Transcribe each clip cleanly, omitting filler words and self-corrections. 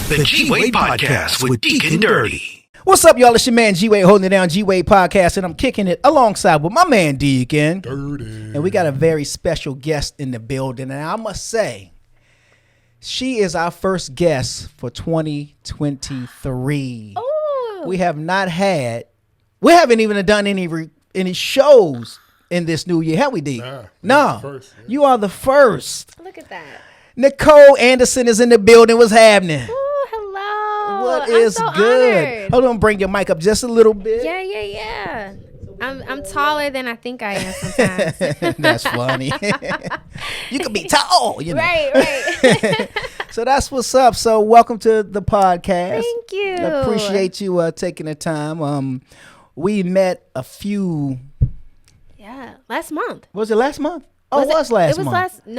The G-Wade Podcast with Deacon Dirty. What's up, y'all? It's your man G-Wade holding it down, G-Wade Podcast, and I'm kicking it alongside with my man Deacon. Dirty. And we got a very special guest in the building, and I must say, she is our first guest for 2023. Ooh. We haven't even done any shows in this new year, have we, D? No. First, yeah. You are the first. Look at that. Nicole Anderson is in the building. What's happening? Ooh, hello. What is I'm so good? honored. Hold on, bring your mic up just a little bit. Yeah. I'm taller than I think I am sometimes. That's funny. You could be tall, you know. Right. So that's what's up. So welcome to the podcast. Thank you. I appreciate you taking the time. We met a few. Yeah, last month. Was it last month? Oh, it was last month. Yes, it was.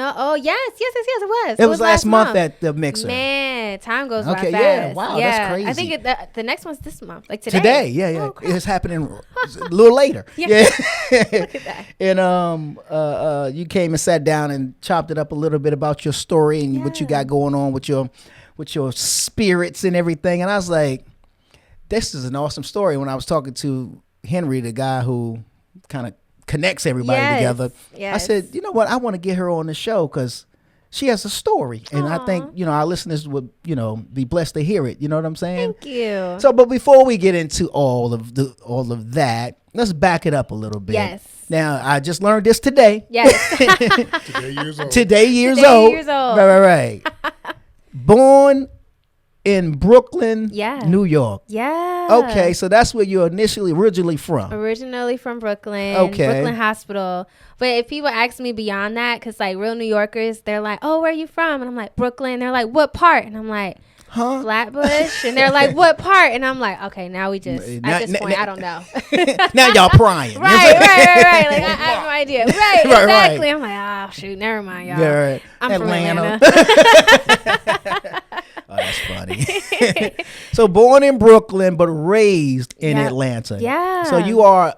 It was last month at the mixer. Man, time goes by Okay, fast. yeah, wow, that's crazy. I think the next one's this month, like today. Today, yeah. Oh, crap. It's happening a little later. Yeah. Look at that. And you came and sat down and chopped it up a little bit about your story and what you got going on with your spirits and everything. And I was like, this is an awesome story. When I was talking to Henry, the guy who kind of connects everybody together, I said, you know what? I want to get her on the show because she has a story. And I think, our listeners would, be blessed to hear it. You know what I'm saying? Thank you. So, but before we get into all of that, let's back it up a little bit. Yes. Now, I just learned this today. Yes. Today years old. Right. Born in Brooklyn, New York. Yeah. Okay, so that's where you're originally from. Originally from Brooklyn. Okay. Brooklyn Hospital. But if people ask me beyond that, because like real New Yorkers, they're like, oh, where are you from? And I'm like, Brooklyn. They're like, what part? And I'm like, Flatbush. And they're like, what part? And I'm like, okay, now we just, at this point, I don't know. Now y'all prying. Right. Like, I have no idea. Right, exactly. I'm like, oh, shoot, never mind, y'all. Yeah, right. I'm Atlanta. from Atlanta. Oh, that's funny. So born in Brooklyn, but raised in Atlanta. Yeah. So you are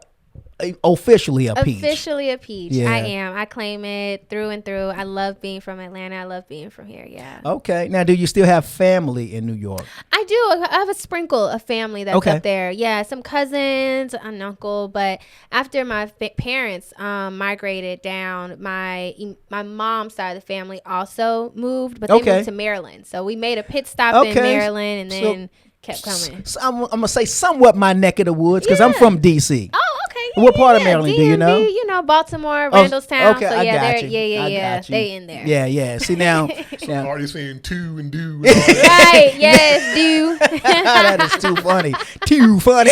officially a peach. Officially a peach. Yeah. I am. I claim it through and through. I love being from Atlanta. I love being from here. Yeah. Okay. Now, do you still have family in New York? I do. I have a sprinkle of family that's up there. Yeah, some cousins, an uncle. But after my parents migrated down, my mom's side of the family also moved, but they moved to Maryland. So we made a pit stop in Maryland and then kept coming. So I'm going to say somewhat my neck of the woods because I'm from D.C. Oh, okay. What part of Maryland do you know? You know, Baltimore, Randallstown. Okay, so I yeah, got you. Yeah. They in there. Yeah. See now, Already saying two and do. And Right. Yes, do. That is too funny. Too funny.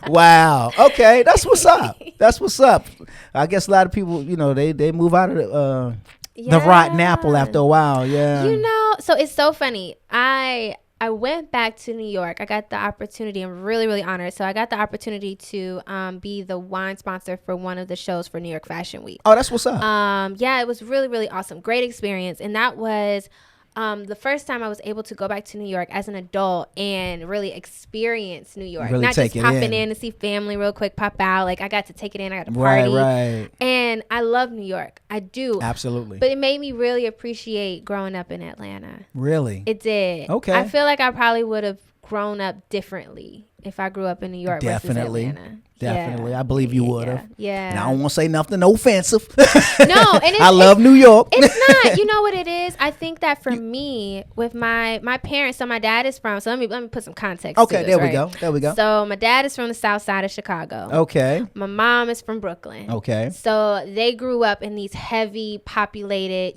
Wow. Okay, that's what's up. I guess a lot of people, they move out of the rotten apple after a while. Yeah. So it's so funny. I went back to New York. I got the opportunity. I'm really, really honored. So I got the opportunity to be the wine sponsor for one of the shows for New York Fashion Week. Oh, that's what's up. Yeah, it was really, really awesome. Great experience. And that was the first time I was able to go back to New York as an adult and really experience New York. Really not just popping in to see family real quick, pop out. Like I got to take it in. I got to party. Right. And I love New York. I do. Absolutely. But it made me really appreciate growing up in Atlanta. Really? It did. Okay. I feel like I probably would have grown up differently if I grew up in New York versus Atlanta. Definitely. I believe you would have. Yeah. And I don't want to say nothing offensive. No, and I love New York. It's not. You know what it is? I think that for me, with my parents, so my dad is from, so let me put some context to this, there we go. So my dad is from the south side of Chicago. Okay. My mom is from Brooklyn. Okay. So they grew up in these heavy populated,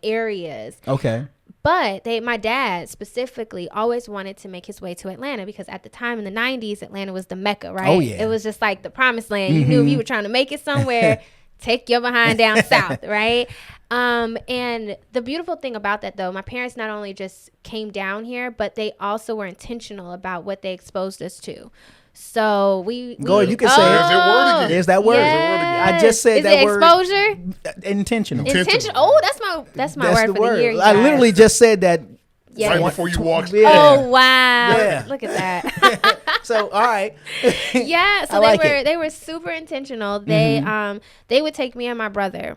areas. Okay. But my dad specifically always wanted to make his way to Atlanta because at the time in the 90s, Atlanta was the Mecca, right? Oh, yeah. It was just like the promised land. You knew if you were trying to make it somewhere, take your behind down south, right? And the beautiful thing about that, though, my parents not only just came down here, but they also were intentional about what they exposed us to. So we Go ahead, you can say it. There's that word again. There's that word. Yes. I just said Is that it word. Exposure? Intentional. Oh, that's my word for the year. I literally just said that. Yeah. Right before you walked. Yeah. Oh wow! Yeah. Look at that. So all right. Yeah. So I like it. they were super intentional. They would take me and my brother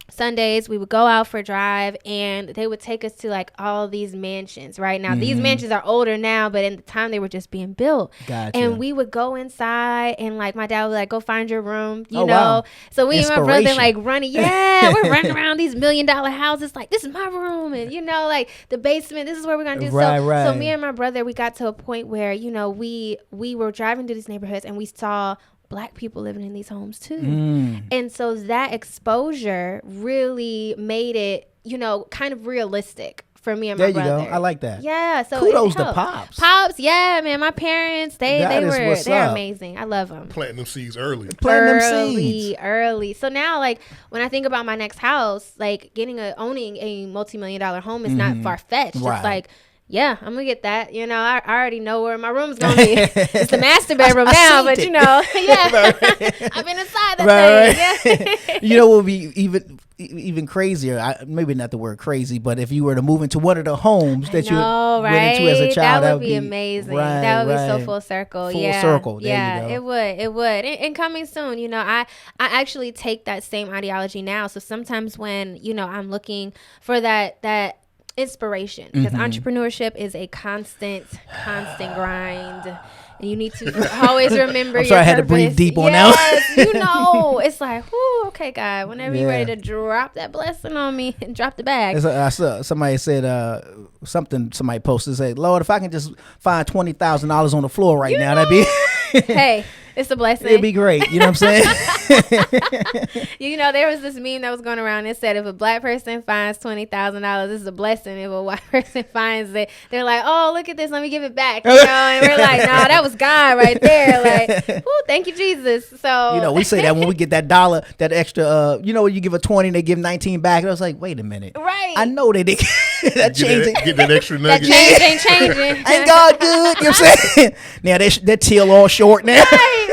Sundays we would go out for a drive, and they would take us to like all these mansions. Right now, these mansions are older now, but in the time they were just being built. Gotcha. And we would go inside, and like my dad would like, go find your room, you know. Wow. So we and my brother like running, we're running around these $1 million houses, like, this is my room, and you know, like the basement, this is where we're gonna do. So me and my brother, we got to a point where, you know, we were driving through these neighborhoods, and we saw Black people living in these homes too. And so that exposure really made it, you know, kind of realistic for me and my brother. There you go. I like that. Yeah. So kudos to Pops. Pops, yeah, man. My parents, they're amazing. I love them. Planting them seeds early. Early. So now, like, when I think about my next house, like owning a multi-million-dollar home is not far-fetched. Right. It's like, yeah, I'm gonna get that. You know, I already know where my room's gonna be. It's the master bedroom now, but you know, I've been inside that thing. Yeah. You know what would be even crazier? Maybe not the word crazy, but if you were to move into one of the homes that you went into as a child, that would be amazing. That would be so full circle. Full circle. There you go. It would. And coming soon, you know, I actually take that same ideology now. So sometimes when, you know, I'm looking for that inspiration, because entrepreneurship is a constant grind, and you need to always remember. I had to breathe deep on that. You know, it's like, whoo, okay, God, whenever you're ready to drop that blessing on me and drop the bag. I saw somebody said somebody posted, said, Lord, if I can just find $20,000 on the floor right now, that'd be hey, it's a blessing. It'd be great. You know what I'm saying? You know, there was this meme that was going around that said, if a Black person finds $20,000, this is a blessing. If a white person finds it, they're like, oh, look at this, let me give it back. You know, and we're like, no, that was God right there. Like, whoo, thank you, Jesus. So, you know, we say that when we get that dollar, that extra, you know, when you give a 20 and they give 19 back. And I was like, wait a minute. Right. I know they did. That change. Get that extra nugget. That change ain't changing. Ain't God good? You know what I'm saying? Now that till all short now. Right.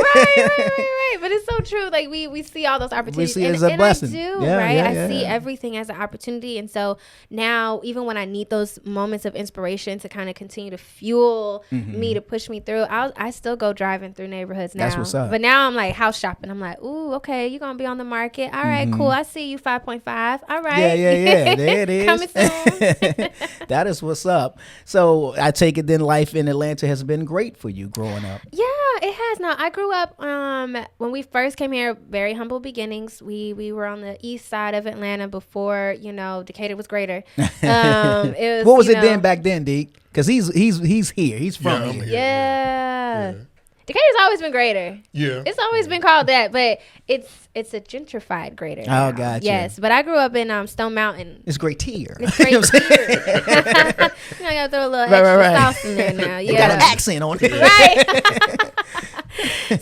But it's so true. Like we see all those opportunities. We see it as a blessing. I do, right? I see everything as an opportunity. And so now, even when I need those moments of inspiration to kind of continue to fuel me, to push me through, I still go driving through neighborhoods now. That's what's up. But now I'm like house shopping. I'm like, ooh, okay, you're gonna be on the market. All right, cool. I see you, 5.5. All right. Yeah. There it is. Coming soon. That is what's up. So I take it then life in Atlanta has been great for you growing up. Yeah, it has. Now, I grew up when we first came here, very humble beginnings. We were on the east side of Atlanta before, you know, Decatur was greater. What was it then back then, Deke? Because he's here. He's from here. Yeah. Decatur's always been greater. Yeah. It's always been called that, but it's a gentrified greater. Oh, gotcha. Yes, but I grew up in Stone Mountain. It's great tier. It's great tier. You know, I gotta throw a little extra sauce in there now. Yeah. You got an accent on it. Right.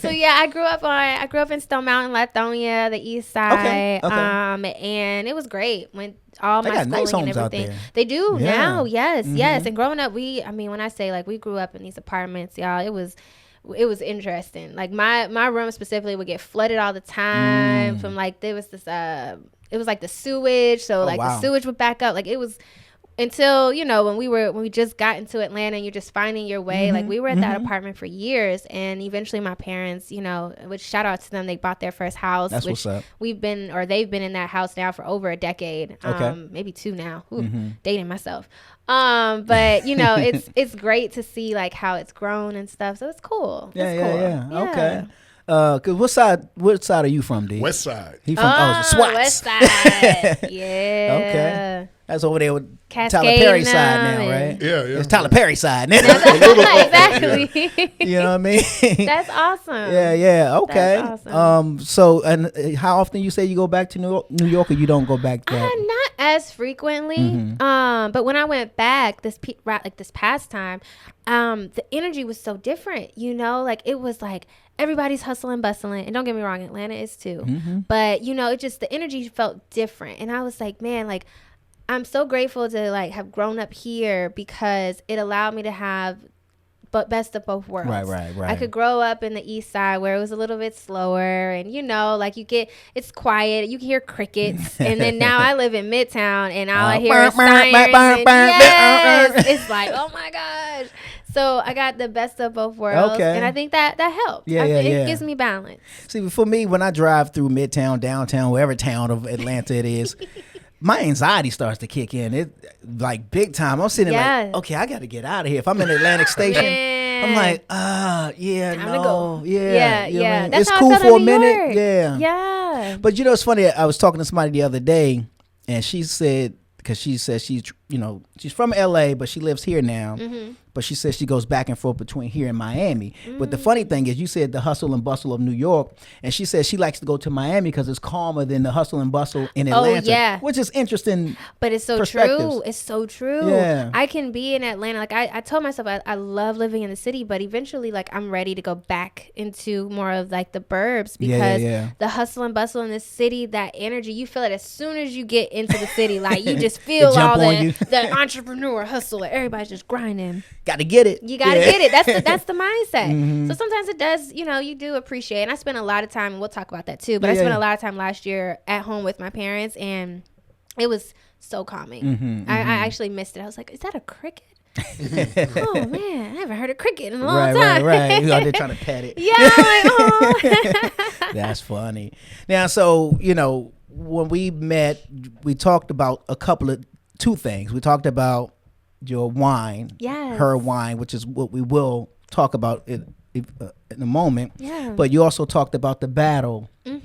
So yeah, I grew up in Stone Mountain, Lithonia, the east side. Okay. And it was great. Went all my schooling nice and everything. They do now. Yes. And growing up, when I say like we grew up in these apartments, y'all, it was interesting. Like my room specifically would get flooded all the time from like there was this it was like the sewage, so the sewage would back up. Like it was until, you know, when we just got into Atlanta and you're just finding your way. Like we were at that apartment for years, and eventually my parents, you know, which shout out to them, they bought their first house. That's what's up. They've been in that house now for over a decade. Maybe 2 now. Dating myself. But you know, it's great to see like how it's grown and stuff. So it's cool. Yeah. Okay. Cause what side are you from, D? West side. He from SWAT. West side. Yeah. Okay. That's over there with Cascade Tyler Perry side now, right? Yeah. It's Tyler Perry side now. Exactly. You know what I mean? That's awesome. Yeah. Okay. That's awesome. So, and how often you say you go back to New York, or you don't go back there? Not as frequently. But when I went back this past time, the energy was so different. You know, like it was like everybody's hustling, bustling, and don't get me wrong, Atlanta is too. But you know, the energy felt different, and I was like, man, like I'm so grateful to like have grown up here, because it allowed me to have best of both worlds. Right. I could grow up in the east side where it was a little bit slower, and you know, like it's quiet, you can hear crickets, and then now I live in Midtown, and all I hear is sirens. Yes, it's like, oh my gosh. So I got the best of both worlds. Okay. And I think that helped. Yeah, It gives me balance. See, for me, when I drive through Midtown, downtown, wherever town of Atlanta it is, my anxiety starts to kick in. It like big time. I'm sitting like, okay, I got to get out of here. If I'm in Atlantic Station, I'm like, Time to no, go. yeah. Yeah. You know what I mean? That's It's how I cool felt for in a New minute. York. Yeah. Yeah. But you know, it's funny. I was talking to somebody the other day, and she said, because she says she's from LA, but she lives here now. Mm-hmm. But she says she goes back and forth between here and Miami. But the funny thing is, you said the hustle and bustle of New York, and she says she likes to go to Miami because it's calmer than the hustle and bustle in Atlanta. Yeah. Which is interesting. But it's so perspectives. true. It's so true. Yeah. I can be in Atlanta. Like I told myself I love living in the city, but eventually like I'm ready to go back into more of like the burbs because the hustle and bustle in the city, that energy, you feel it as soon as you get into the city. Like you just feel all the entrepreneur hustle. Like everybody's just grinding. Got to get it. You gotta get it. That's the mindset. So sometimes it does, you do appreciate. And I spent a lot of time, and we'll talk about that too. But I spent a lot of time last year at home with my parents, and it was so calming. I actually missed it. I was like, is that a cricket? Oh man, I haven't heard a cricket in a long time. Right. You out there trying to pet it. Yeah, I'm like, oh. That's funny. Now, so when we met, we talked about two things. We talked about your wine, her wine, which is what we will talk about in a moment. Yeah. But you also talked about the battle and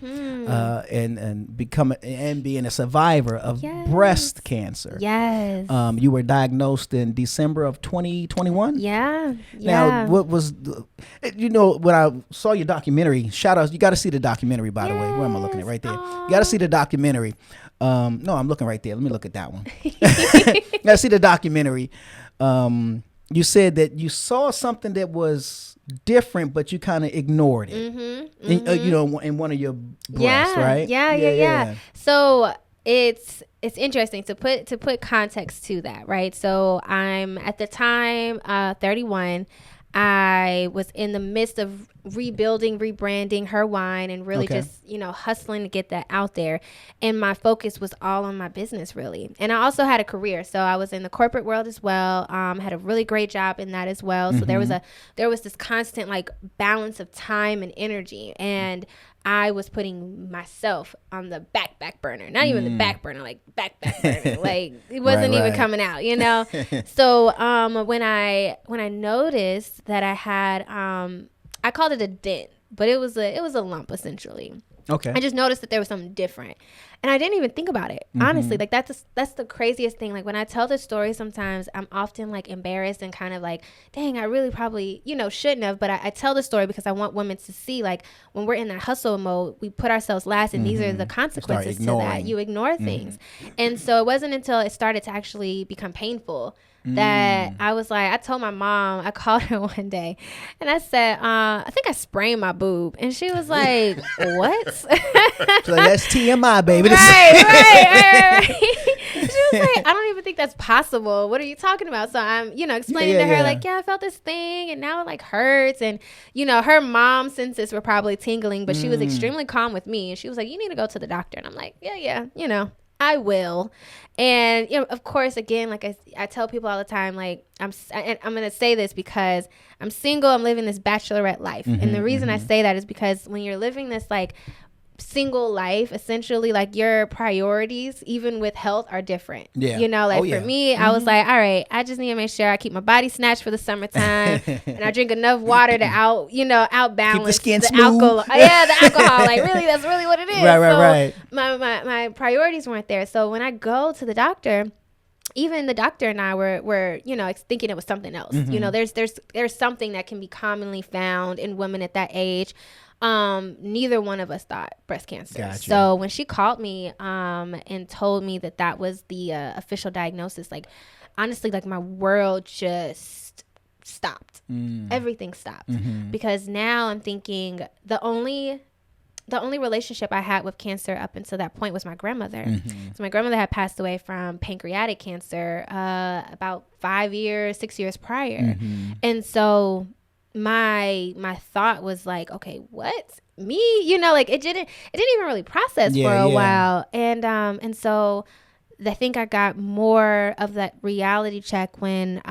being a survivor of breast cancer. Yes. You were diagnosed in December of 2021. Yeah. Now, what was when I saw your documentary? Shout out! You got to see the documentary, by the way. Where am I looking at? Right there. You got to see the documentary. No, I'm looking right there. Let me look at that one. Got to see the documentary. You said that you saw something that was different, but you kind of ignored it. In one of your breasts, right? Yeah. So it's interesting to put context to that, right? So I'm at the time 31. I was in the midst of rebranding her wine and really just, hustling to get that out there. And my focus was all on my business, really. And I also had a career. So I was in the corporate world as well. Had a really great job in that as well. So there was this constant like balance of time and energy. And I was putting myself on the back burner, not even the back burner, like back burner, like it wasn't even coming out, So when I noticed that I had, I called it a dent, but it was a lump essentially. Okay. I just noticed that there was something different, and I didn't even think about it. Honestly, like that's the craziest thing. Like when I tell this story, sometimes I'm often like embarrassed and kind of like, dang, I really probably shouldn't have. But I tell the story because I want women to see like when we're in that hustle mode, we put ourselves last, and these are the consequences to that. You ignore things, and so it wasn't until it started to actually become painful that I was like, I told my mom, I called her one day and I said, I think I sprained my boob. And she was like, what? So that's TMI, baby. Right. She was like, I don't even think that's possible. What are you talking about? So I'm, explaining to her like, I felt this thing and now it like hurts. And, her mom senses were probably tingling, but she was extremely calm with me. And she was like, you need to go to the doctor. And I'm like, yeah, I will. And, of course, again, like I tell people all the time, like I'm going to say this because I'm single. I'm living this bachelorette life. And the reason I say that is because when you're living this like single life, essentially, like your priorities, even with health, are different. Yeah. For me, I was like, all right, I just need to make sure I keep my body snatched for the summertime and I drink enough water to outbalance keep the skin the alcohol. Yeah, the alcohol. Like really, that's really what it is. Right. My priorities weren't there. So when I go to the doctor, even the doctor and I were thinking it was something else. There's something that can be commonly found in women at that age. Neither one of us thought breast cancer. Gotcha. So when she called me and told me that was the official diagnosis, like honestly, like my world just stopped. Everything stopped because now I'm thinking the only relationship I had with cancer up until that point was my grandmother. So my grandmother had passed away from pancreatic cancer about 6 years prior. And so my thought was like, okay, what? Me? Like it didn't even really process for a while. And so I think I got more of that reality check when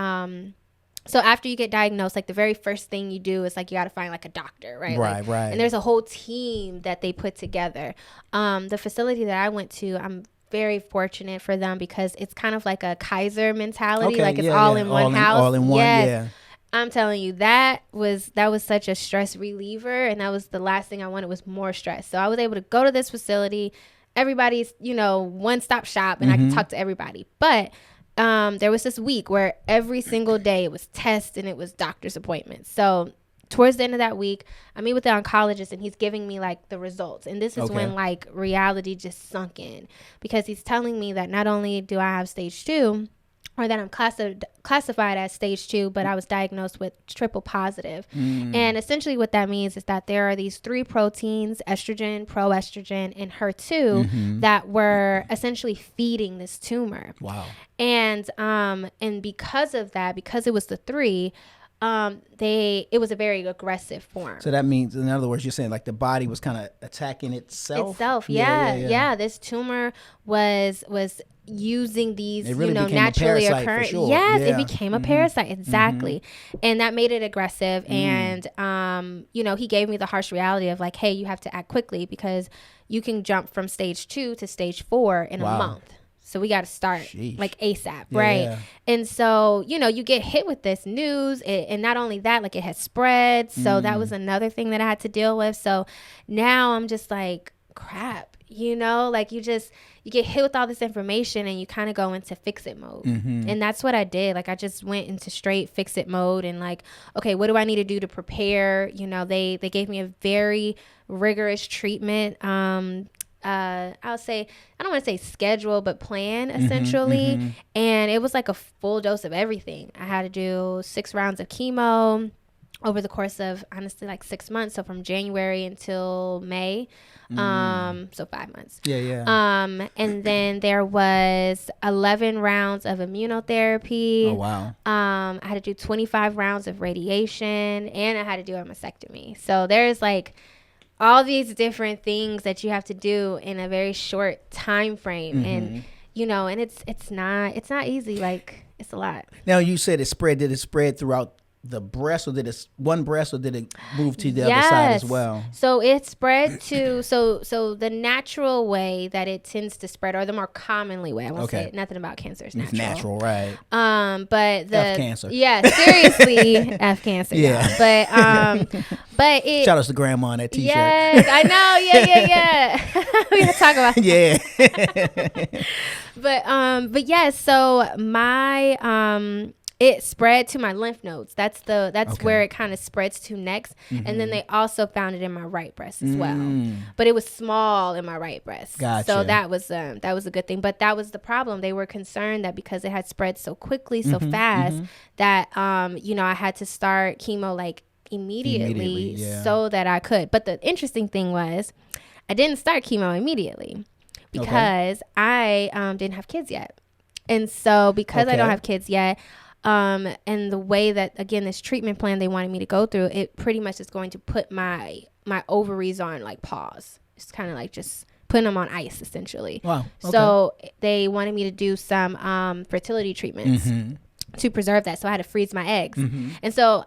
So after you get diagnosed, like the very first thing you do is like you got to find like a doctor, right? Right, like, right. And there's a whole team that they put together. The facility that I went to, I'm very fortunate for them because it's kind of like a Kaiser mentality. Okay, like it's yeah, all yeah. in one house. All in one, yeah. I'm telling you, that was such a stress reliever, and that was the last thing I wanted was more stress. So I was able to go to this facility. Everybody's, one-stop shop, and I could talk to everybody. But there was this week where every single day it was tests and it was doctor's appointments. So towards the end of that week, I meet with the oncologist, and he's giving me like the results. And this is when like reality just sunk in, because he's telling me that not only do I have stage 2, or that I'm classified as stage 2, but I was diagnosed with triple positive. And essentially what that means is that there are these 3 proteins, estrogen, proestrogen, and HER2, that were essentially feeding this tumor. Wow. And because of that, because it was the 3, it was a very aggressive form. So that means, in other words, you're saying like the body was kind of attacking itself. Yeah. This tumor was using these, really naturally occurring. Sure. Yes, it became a parasite. Exactly. And that made it aggressive. And, he gave me the harsh reality of like, hey, you have to act quickly because you can jump from stage 2 to stage 4 in a month. So we got to start like ASAP, right? Yeah. And so, you get hit with this news, and not only that, like it has spread. So that was another thing that I had to deal with. So now I'm just like, crap, like you get hit with all this information and you kind of go into fix it mode. And that's what I did. Like I just went into straight fix it mode and like, okay, what do I need to do to prepare? They gave me a very rigorous treatment. I'll say, I don't want to say schedule, but plan essentially. And it was like a full dose of everything. I had to do 6 rounds of chemo over the course of honestly like 6 months. So from January until May. So 5 months. And then there was 11 rounds of immunotherapy. Oh, wow. I had to do 25 rounds of radiation, and I had to do a mastectomy. So there's like all these different things that you have to do in a very short time frame. And and it's not easy. Like it's a lot. Now you said did it spread throughout the breast, or did it one breast, or did it move to the other side as well? So it spread to so the natural way that it tends to spread, or the more commonly way, I won't say it, nothing about cancer is natural. It's natural, right? But the F cancer. Yeah, seriously, F cancer. Yeah. But it shout out to grandma on that t-shirt. Yes, I know. Yeah. We gotta talk about yeah. But yeah, so my it spread to my lymph nodes. That's where it kind of spreads to next. And then they also found it in my right breast as well. But it was small in my right breast. Gotcha. So that was a good thing. But that was the problem. They were concerned that because it had spread so quickly, so fast, that I had to start chemo like immediately so that I could. But the interesting thing was I didn't start chemo immediately because I didn't have kids yet. And so because I don't have kids yet, and the way that, again, this treatment plan they wanted me to go through, it pretty much is going to put my ovaries on like pause. It's kind of like just putting them on ice essentially. Wow. Okay. So they wanted me to do some fertility treatments to preserve that. So I had to freeze my eggs. And so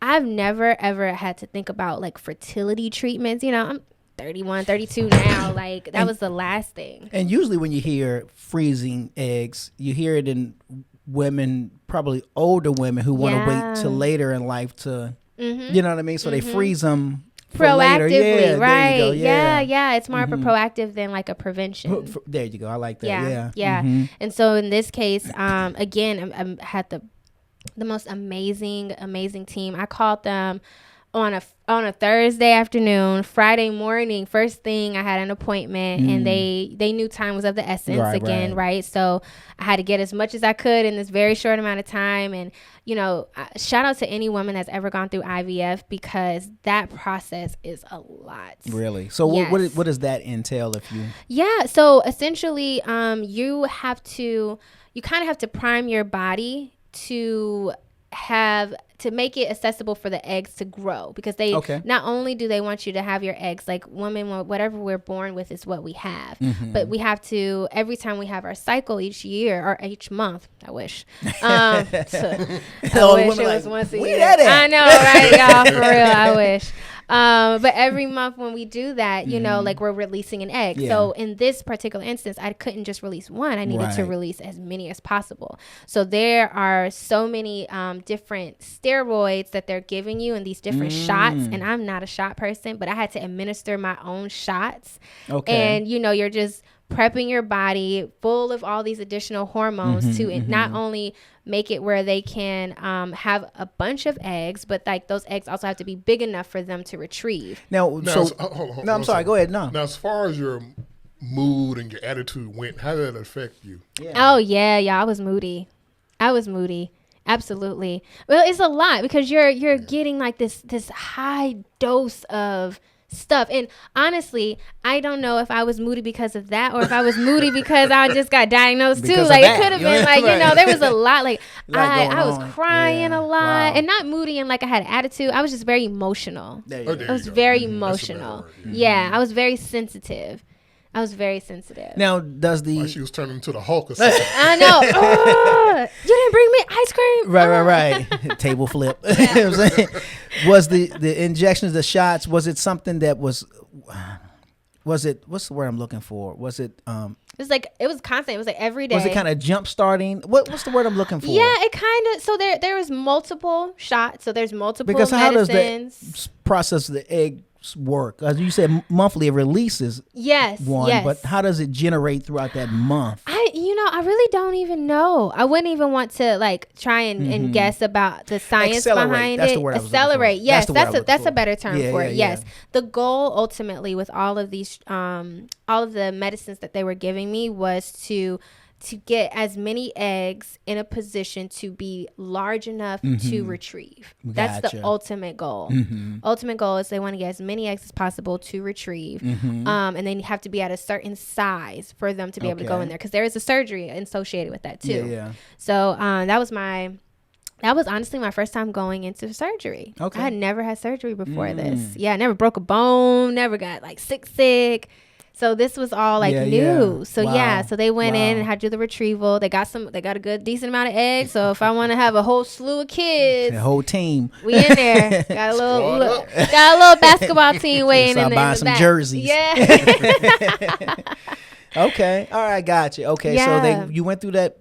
I've never ever had to think about like fertility treatments. I'm 31, 32 now. Like that was the last thing. And usually when you hear freezing eggs, you hear it in women, probably older women who want to wait till later in life to, you know what I mean? So they freeze them proactively, right? There you go. Yeah. It's more of a proactive than like a prevention. There you go. I like that. Yeah. And so in this case, again, I had the most amazing team. I called them on a Thursday afternoon. Friday morning, first thing, I had an appointment, and they knew time was of the essence right? So I had to get as much as I could in this very short amount of time. And shout out to any woman that's ever gone through IVF, because that process is a lot. Really? So yes. what does that entail if you? Yeah. So essentially, you kind of have to prime your body to make it accessible for the eggs to grow, because they not only do they want you to have your eggs, like women, whatever we're born with is what we have, but we have to, every time we have our cycle each year or each month, I wish I wish it was once a year. I know, right, y'all, for real, I wish. But every month when we do that, you know, like we're releasing an egg. So in this particular instance, I couldn't just release one. I needed to release as many as possible. So there are so many different steroids that they're giving you in these different shots. And I'm not a shot person, but I had to administer my own shots. And, you know, you're just prepping your body full of all these additional hormones to not only make it where they can have a bunch of eggs, but like those eggs also have to be big enough for them to retrieve. Hold on, I'm sorry. Go ahead. No. Now, as far as your mood and your attitude went, how did that affect you? Oh yeah, I was moody. Absolutely. Well, it's a lot because you're getting like this high dose of stuff. And honestly, I don't know if I was moody because of that or if I was moody because I just got diagnosed too. Like it could have been like, you know, there was a lot. Like I was crying a lot and not moody and like I had attitude. I was just very emotional. I was very emotional. Yeah, I was very sensitive. Now, does the... Like she was turning into the Hulk or something. I know. You didn't bring me ice cream? Right. Table flip. You know what I'm saying? Was the injections, the shots, was it something that was it, what's the word I'm looking for? Was it... It was constant. It was like every day. Was it kind of jump starting? What's the word I'm looking for? Yeah, it kind of... So there was multiple shots. So there's multiple because medicines. How does the process of the egg work? As you said, monthly it releases one, but how does it generate throughout that month? I really don't even know. I wouldn't even want to like try and guess about the science behind That's it. The word Accelerate. Yes, that's a better term for it. Yeah. Yes. The goal ultimately with all of these all of the medicines that they were giving me was to get as many eggs in a position to be large enough to retrieve. That's the ultimate goal. Ultimate goal is they want to get as many eggs as possible to retrieve. And they have to be at a certain size for them to be able to go in there, because there is a surgery associated with that too. Yeah. So that was honestly my first time going into surgery. I had never had surgery before this. Yeah, I never broke a bone, never got like sick. So this was all like new. So so they went in and had to do the retrieval. They got a good decent amount of eggs. So if I want to have a whole slew of kids, the whole team, we in there. Got a little basketball team waiting in buying some jerseys. Yeah. Okay. All right. Gotcha. Okay. Yeah. So you went through that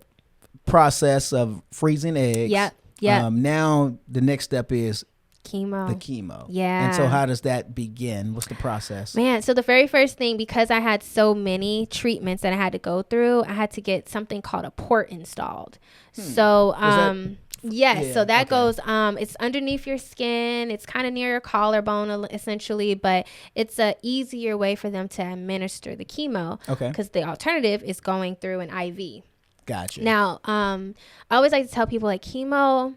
process of freezing eggs. Yeah. Now the next step is chemo. The chemo. Yeah. And so how does that begin? What's the process? Man, so the very first thing, because I had so many treatments that I had to go through, I had to get something called a port installed. So, so that goes, it's underneath your skin. It's kind of near your collarbone essentially, but it's a easier way for them to administer the chemo. Okay. Because the alternative is going through an IV. Gotcha. Now, I always like to tell people like chemo.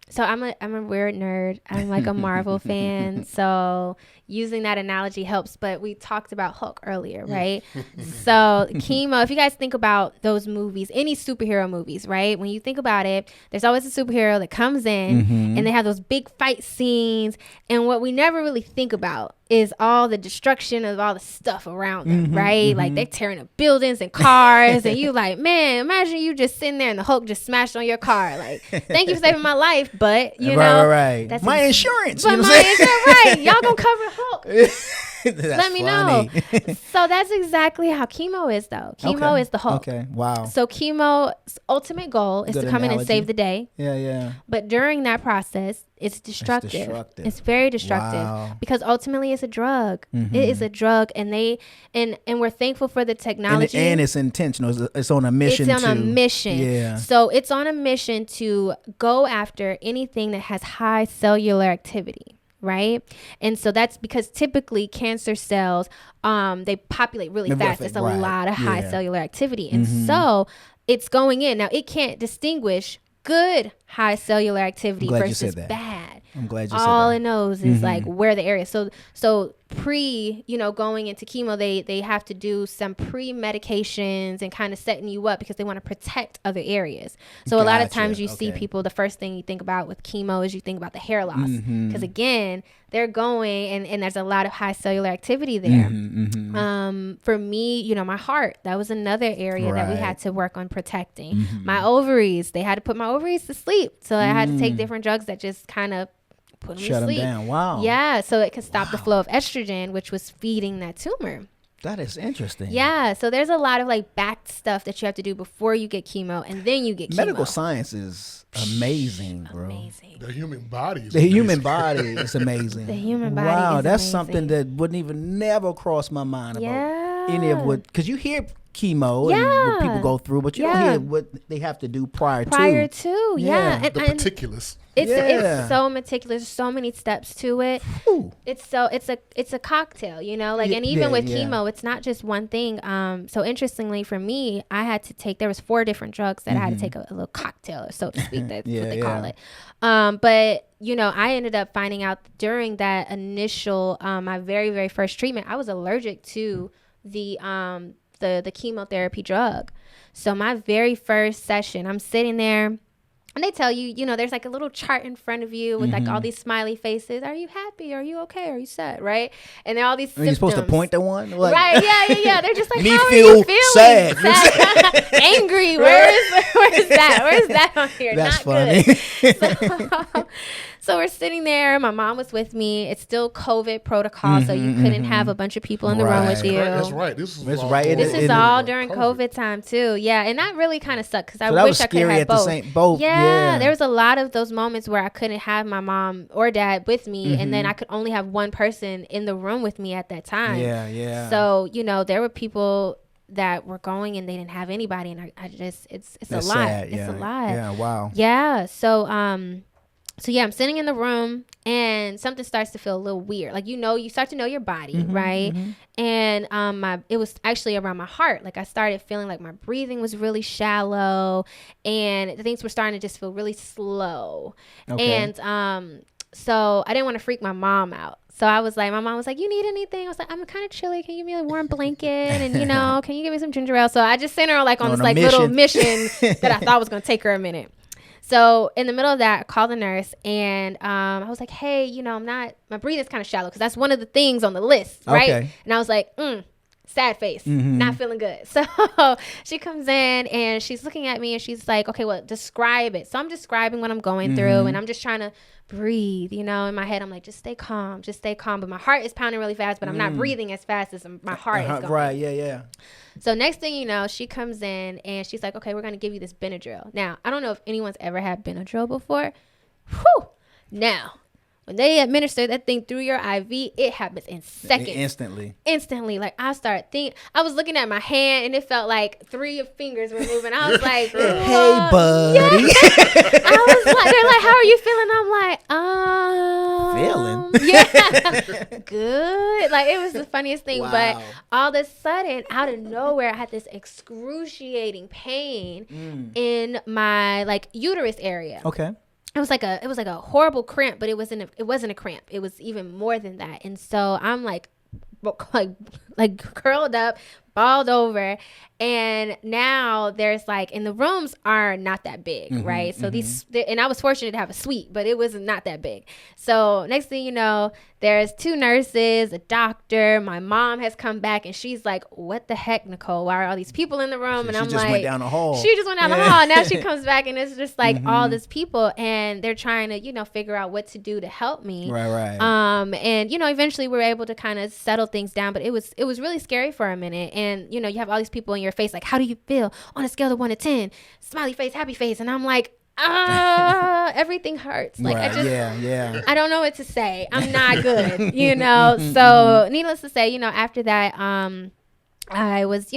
So I'm a weird nerd. I'm like a Marvel fan. So using that analogy helps. But we talked about Hulk earlier, right? So chemo, if you guys think about those movies, any superhero movies, right? When you think about it, there's always a superhero that comes in and they have those big fight scenes. And what we never really think about is all the destruction of all the stuff around them, right? Like they're tearing up buildings and cars. And you like, man, imagine you just sitting there and the Hulk just smashed on your car. Like, thank you for saving my life. But, you know. Right. That's my insurance. But my insurance, right. Y'all gonna cover Hulk. Let me know. So that's exactly how chemo is, though. Chemo is the Hulk. Okay. Wow. So chemo's ultimate goal is to come in and save the day. Yeah. But during that process, it's destructive. It's very destructive because ultimately it's a drug. It is a drug, and we're thankful for the technology. And it's intentional. It's on a mission. It's on a mission. Yeah. So it's on a mission to go after anything that has high cellular activity. Right. And so that's because typically cancer cells, they populate really fast. It's a lot of high cellular activity. And so it's going in. Now, it can't distinguish good high cellular activity versus bad. I'm glad you said that. All it knows is like where the area. So going into chemo, they have to do some pre-medications and kind of setting you up because they want to protect other areas. So a lot of times you see people, the first thing you think about with chemo is you think about the hair loss. Because again, they're going and there's a lot of high cellular activity there. For me, my heart, that was another area that we had to work on protecting. My ovaries, they had to put my ovaries to sleep. So I had to take different drugs that just kind of put them to sleep. Down. Wow. Yeah, so it could stop the flow of estrogen, which was feeding that tumor. That is interesting. Yeah, so there's a lot of like back stuff that you have to do before you get chemo, and then you get chemo. Medical science is amazing, bro. Amazing. The human body is human body is amazing. The human body wow, is that's amazing. Something that wouldn't even never cross my mind about any of what, because you hear chemo and what people go through, but you don't hear what they have to do prior to. Yeah. The particulars. It's so meticulous. So many steps to it. Ooh. It's a cocktail, and even with chemo, it's not just one thing. So interestingly for me, I had to take, there was 4 different drugs that I had to take a little cocktail, so to speak. That's what they call it. But I ended up finding out during that initial, my very, very first treatment, I was allergic to the chemotherapy drug. So my very first session, I'm sitting there. And they tell you, there's like a little chart in front of you with like all these smiley faces. Are you happy? Are you okay? Are you sad? Right? And there are all these symptoms. Are you supposed to point to one? Like, right? Yeah. They're just like, me how feel are you feeling? sad. Angry. Where's that? Where's that on here? That's not funny. Good. So we're sitting there. My mom was with me. It's still COVID protocol, so you couldn't have a bunch of people in the room with you. That's right. This is all during COVID time too. Yeah, and that really kind of sucked because I wish I could have both. Yeah, there was a lot of those moments where I couldn't have my mom or dad with me, and then I could only have one person in the room with me at that time. Yeah. So there were people that were going and they didn't have anybody, and I just it's a lot. Sad, it's a lot. Yeah. Wow. Yeah. So I'm sitting in the room and something starts to feel a little weird. Like, you start to know your body, right? And it was actually around my heart. Like I started feeling like my breathing was really shallow and things were starting to just feel really slow. Okay. And so I didn't want to freak my mom out. So my mom was like, you need anything? I was like, I'm kind of chilly. Can you give me a warm blanket? And, can you give me some ginger ale? So I just sent her like on this like little mission that I thought was going to take her a minute. So in the middle of that, I called the nurse and I was like, hey, my breathing's kind of shallow because that's one of the things on the list, right? Okay. And I was like, sad face, not feeling good. So she comes in and she's looking at me and she's like, okay, well, describe it. So I'm describing what I'm going through and I'm just trying to breathe, in my head. I'm like, just stay calm. But my heart is pounding really fast, but I'm not breathing as fast as my heart is going. Right, yeah. So next thing you know, she comes in and she's like, okay, we're going to give you this Benadryl. Now, I don't know if anyone's ever had Benadryl before. Whew. Now, when they administer that thing through your IV, it happens in seconds. Instantly. Like I was looking at my hand and it felt like 3 fingers were moving. I was like, hey, buddy. Yeah. I was like, they're like, how are you feeling? I'm like, feeling? Yeah. Good. Like it was the funniest thing. Wow. But all of a sudden, out of nowhere, I had this excruciating pain in my like uterus area. Okay. It was like a horrible cramp, but it wasn't a cramp. It was even more than that. And so I'm like curled up, balled over, and now there's like, and the rooms are not that big, right? So and I was fortunate to have a suite, but it was not that big. So next thing you know, there's 2 nurses, a doctor, my mom has come back and she's like, what the heck, Nicole? Why are all these people in the room? And I'm like, she just went down the hall. Now she comes back and it's just like all these people and they're trying to, figure out what to do to help me. Right. And, eventually we were able to kind of settle things down, but it was really scary for a minute. And, you have all these people in your face, like, how do you feel on a scale of 1 to 10? Smiley face, happy face. And I'm like, everything hurts. Like I just, I don't know what to say. I'm not good, So needless to say, after that, I was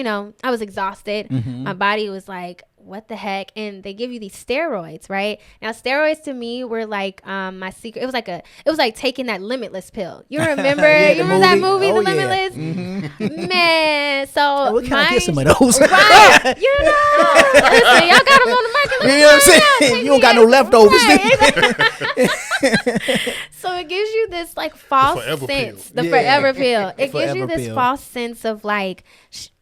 exhausted. My body was like, what the heck? And they give you these steroids, right? Now, steroids to me were like my secret. It was like taking that Limitless pill. You remember? You remember that movie, The Limitless? Mm-hmm. Man, so we kind of get some of those. Right? You know, listen, y'all got them on the market. You know what I'm saying? You don't got no leftovers. Right. So it gives you this like false sense, the forever pill. It gives you this false sense of like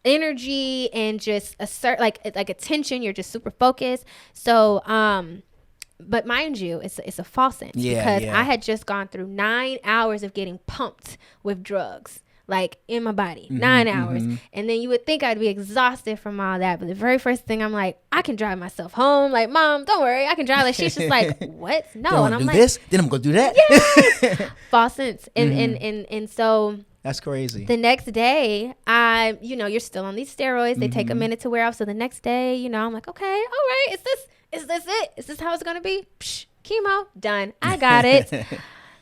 energy and just like attention. You're just super focused. So, but mind you, it's a false sense because I had just gone through 9 hours of getting pumped with drugs. Like in my body, 9 hours. And then you would think I'd be exhausted from all that. But the very first thing I'm like, I can drive myself home. Like, Mom, don't worry, I can drive. Like, she's just like, what? No. And I'm like, this, then I'm going to do that. Yes. False sense. And so that's crazy. The next day, you're still on these steroids. They take a minute to wear off. So the next day, I'm like, okay, all right. Is this it? Is this how it's going to be? Psh, chemo, done. I got it.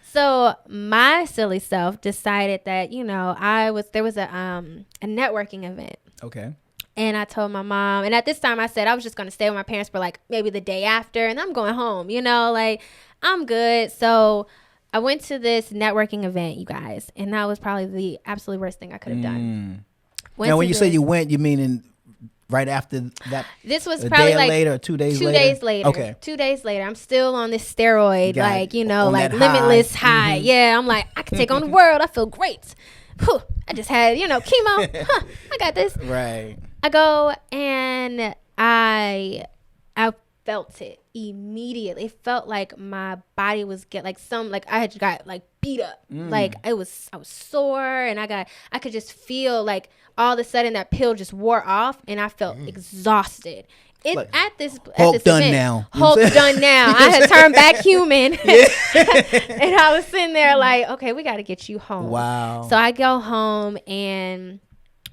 So my silly self decided that, there was a networking event. Okay. And I told my mom, and at this time I said I was just going to stay with my parents for like maybe the day after, and I'm going home, like I'm good. So I went to this networking event, you guys, and that was probably the absolute worst thing I could have done. Now, when you say you went, you mean right after that? This was probably like later, 2 days later? 2 days later. Okay. 2 days later. I'm still on this steroid, like limitless high. Yeah, I'm like, I can take on the world. I feel great. Whew, I just had, chemo. I got this. Right. I go and I felt it immediately. It felt like my body was I had got like beat up. Like I was sore, and I could just feel like all of a sudden that pill just wore off, and I felt exhausted. At this Hulk done event, now. Hulk done now. I had turned back human. And I was sitting there like, okay, we got to get you home. Wow. So I go home, and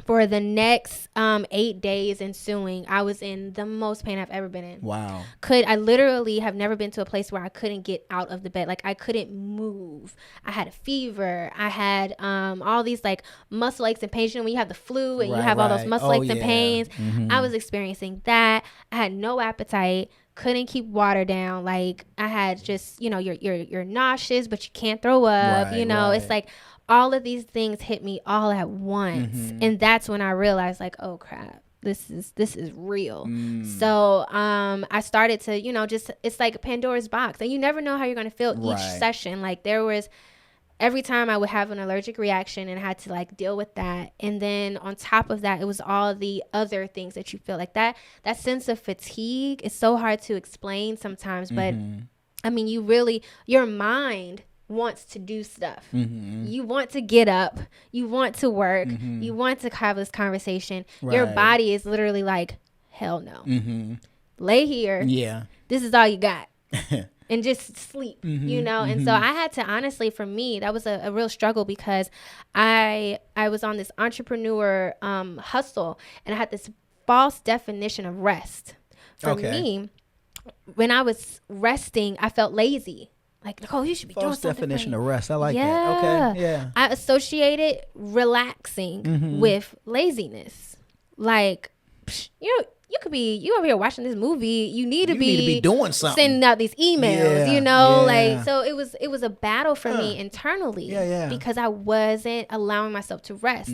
for the next 8 days ensuing, I was in the most pain I've ever been in. Wow. I literally have never been to a place where I couldn't get out of the bed. Like I couldn't move. I had a fever. I had all these like muscle aches and pains. When you have the flu and you have all those muscle aches and pains, I was experiencing that. I had no appetite. Couldn't keep water down. Like I had just, you're nauseous, but you can't throw up. It's like all of these things hit me all at once. And that's when I realized like, oh crap, this is real. So I started to, it's like Pandora's box, and you never know how you're going to feel each session. Like every time I would have an allergic reaction, and I had to like deal with that. And then on top of that, it was all the other things that you feel like that sense of fatigue is so hard to explain sometimes. But I mean, your mind wants to do stuff. You want to get up. You want to work. You want to have this conversation. Your body is literally like, hell no. Lay here. Yeah. This is all you got. And just sleep, And so I had to, honestly, for me, that was a real struggle, because I was on this entrepreneur hustle, and I had this false definition of rest. For me, when I was resting, I felt lazy. Like, Nicole, you should be doing something. False definition of rest. I like that. Okay. Yeah. I associated relaxing with laziness. Like, you could be, you over here watching this movie. You need to be doing something. Sending out these emails, like, so it was a battle for me internally. Because I wasn't allowing myself to rest.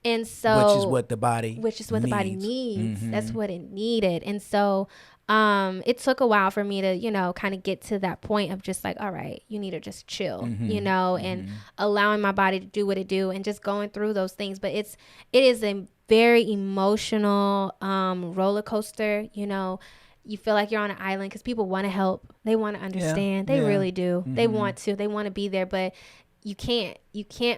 And so, which is what the body needs. That's what it needed. And so, it took a while for me to, kind of get to that point of just like, all right, you need to just chill, and allowing my body to do what it do, and just going through those things. But it is a very emotional roller coaster. You feel like you're on an island, because people want to help. They want to understand. They really do. They want to be there, but you can't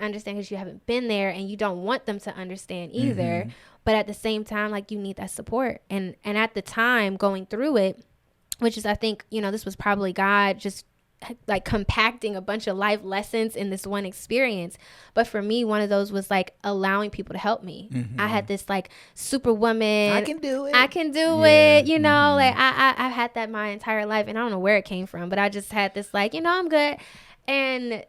understand because you haven't been there, and you don't want them to understand either. But at the same time, like, you need that support. And at the time going through it, which is, I think, this was probably God just like compacting a bunch of life lessons in this one experience. But for me, one of those was like allowing people to help me. I had this like superwoman. I can do it. Like I've had that my entire life, and I don't know where it came from, but I just had this like, I'm good. And,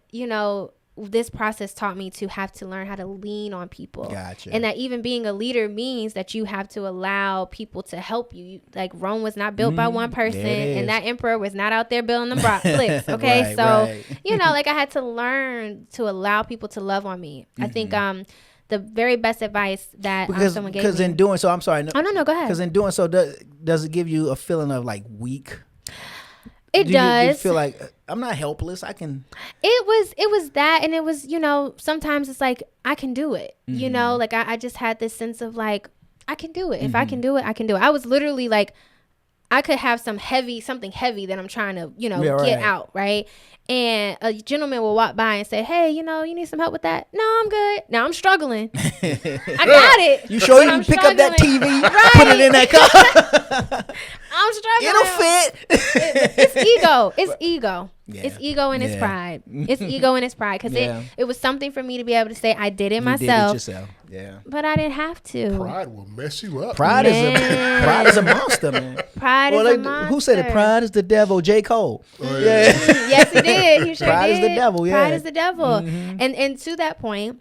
this process taught me to have to learn how to lean on people. Gotcha. And that even being a leader means that you have to allow people to help you. Like Rome was not built by one person, and that emperor was not out there building the flips. Okay. Right. You know, like I had to learn to allow people to love on me. I think, the very best advice that someone gave me. Because in doing so, I'm sorry. No, go ahead. Because in doing so, does it give you a feeling of like weak? It does. You feel like I'm not helpless. I can. It was that, and it was, you know, sometimes it's like I can do it. You know, like I just had this sense of like I can do it. If I can do it, I can do it. I was literally like, I could have something heavy that I'm trying to, you know, get out, right? And a gentleman will walk by and say, hey, you know, you need some help with that? No, I'm good. Now I'm struggling. I got it. You sure you can pick up that TV, put it in that car? I'm struggling. It'll fit. It's ego. It's ego. Yeah. It's ego and it's pride. It's ego and it's pride. Because it was something for me to be able to say, I did it myself. Did it yourself. Yeah. But I didn't have to. Pride will mess you up. Pride is a monster, man. Pride is a monster. Who said it? Pride is the devil. J. Cole. Oh, yeah. Yes, he did. He sure Pride did. is the devil. Yeah. Pride is the devil. And to that point,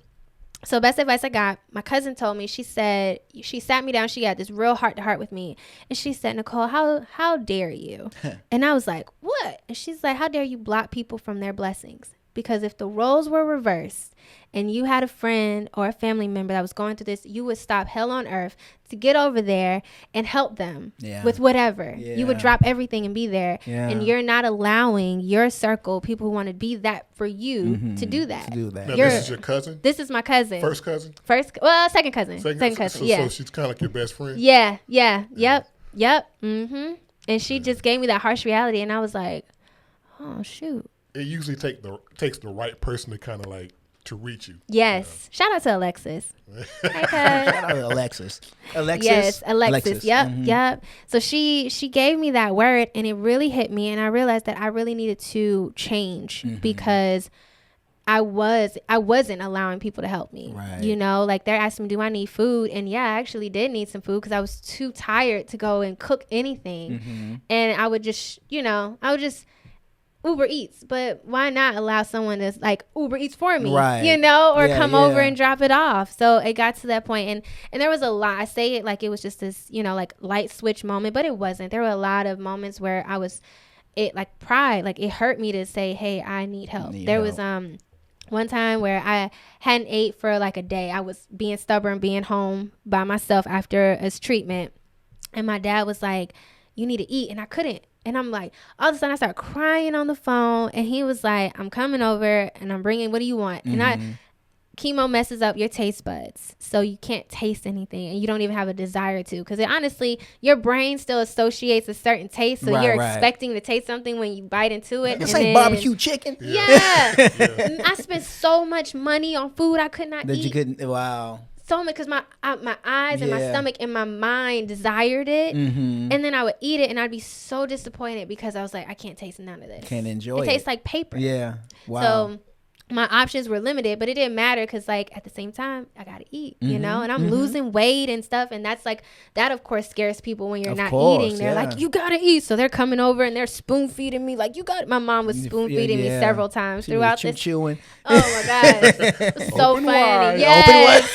so best advice I got, my cousin told me, she said, she sat me down, she had this real heart to heart with me. And she said, Nicole, how dare you? And I was like, what? And she's like, how dare you block people from their blessings? Because if the roles were reversed and you had a friend or a family member that was going through this, you would stop hell on earth to get over there and help them with whatever. Yeah. You would drop everything and be there. Yeah. And you're not allowing your circle, people who want to be that for you, to do that. Now, this is your cousin? This is my cousin. First cousin? Second cousin. Second cousin, so she's kind of like your best friend? Yeah. Yep. And she just gave me that harsh reality, and I was like, oh, shoot. It usually takes the right person to kind of like to reach you. Yes. Shout out to Alexis. Hey, shout out to Alexis. Yes, Alexis. Yep. So she gave me that word, and it really hit me, and I realized that I really needed to change because I wasn't allowing people to help me. Right. You know, like they're asking me, do I need food? And yeah, I actually did need some food because I was too tired to go and cook anything. And I would just Uber Eats, but why not allow someone to like Uber Eats for me, you know, or come over and drop it off. So it got to that point, and there was a lot. I say it like it was just this, you know, like light switch moment, but it wasn't. There were a lot of moments where like pride, like it hurt me to say, hey, I need help. There was one time where I hadn't ate for like a day. I was being stubborn, being home by myself after a treatment, and my dad was like, you need to eat, and I couldn't. And I'm like, all of a sudden I start crying on the phone, and he was like, I'm coming over and I'm bringing, what do you want? And chemo messes up your taste buds, so you can't taste anything, and you don't even have a desire to, because honestly, your brain still associates a certain taste, so you're expecting to taste something when you bite into it. It's like barbecue chicken. Yeah. I spent so much money on food I could not eat. You couldn't. Wow. So much, because my eyes and my stomach and my mind desired it, and then I would eat it, and I'd be so disappointed because I was like, I can't taste none of this. Can't enjoy it. It tastes like paper. Yeah. Wow. So my options were limited, but it didn't matter because, like, at the same time, I gotta eat, you know, and I'm losing weight and stuff, and that's like that. Of course, scares people when you're not eating. They're like, you gotta eat, so they're coming over and they're spoon feeding me. Like, you got. My mom was spoon feeding me several times throughout this. Chewing. Oh my gosh, it was so Open funny. wide. Yes.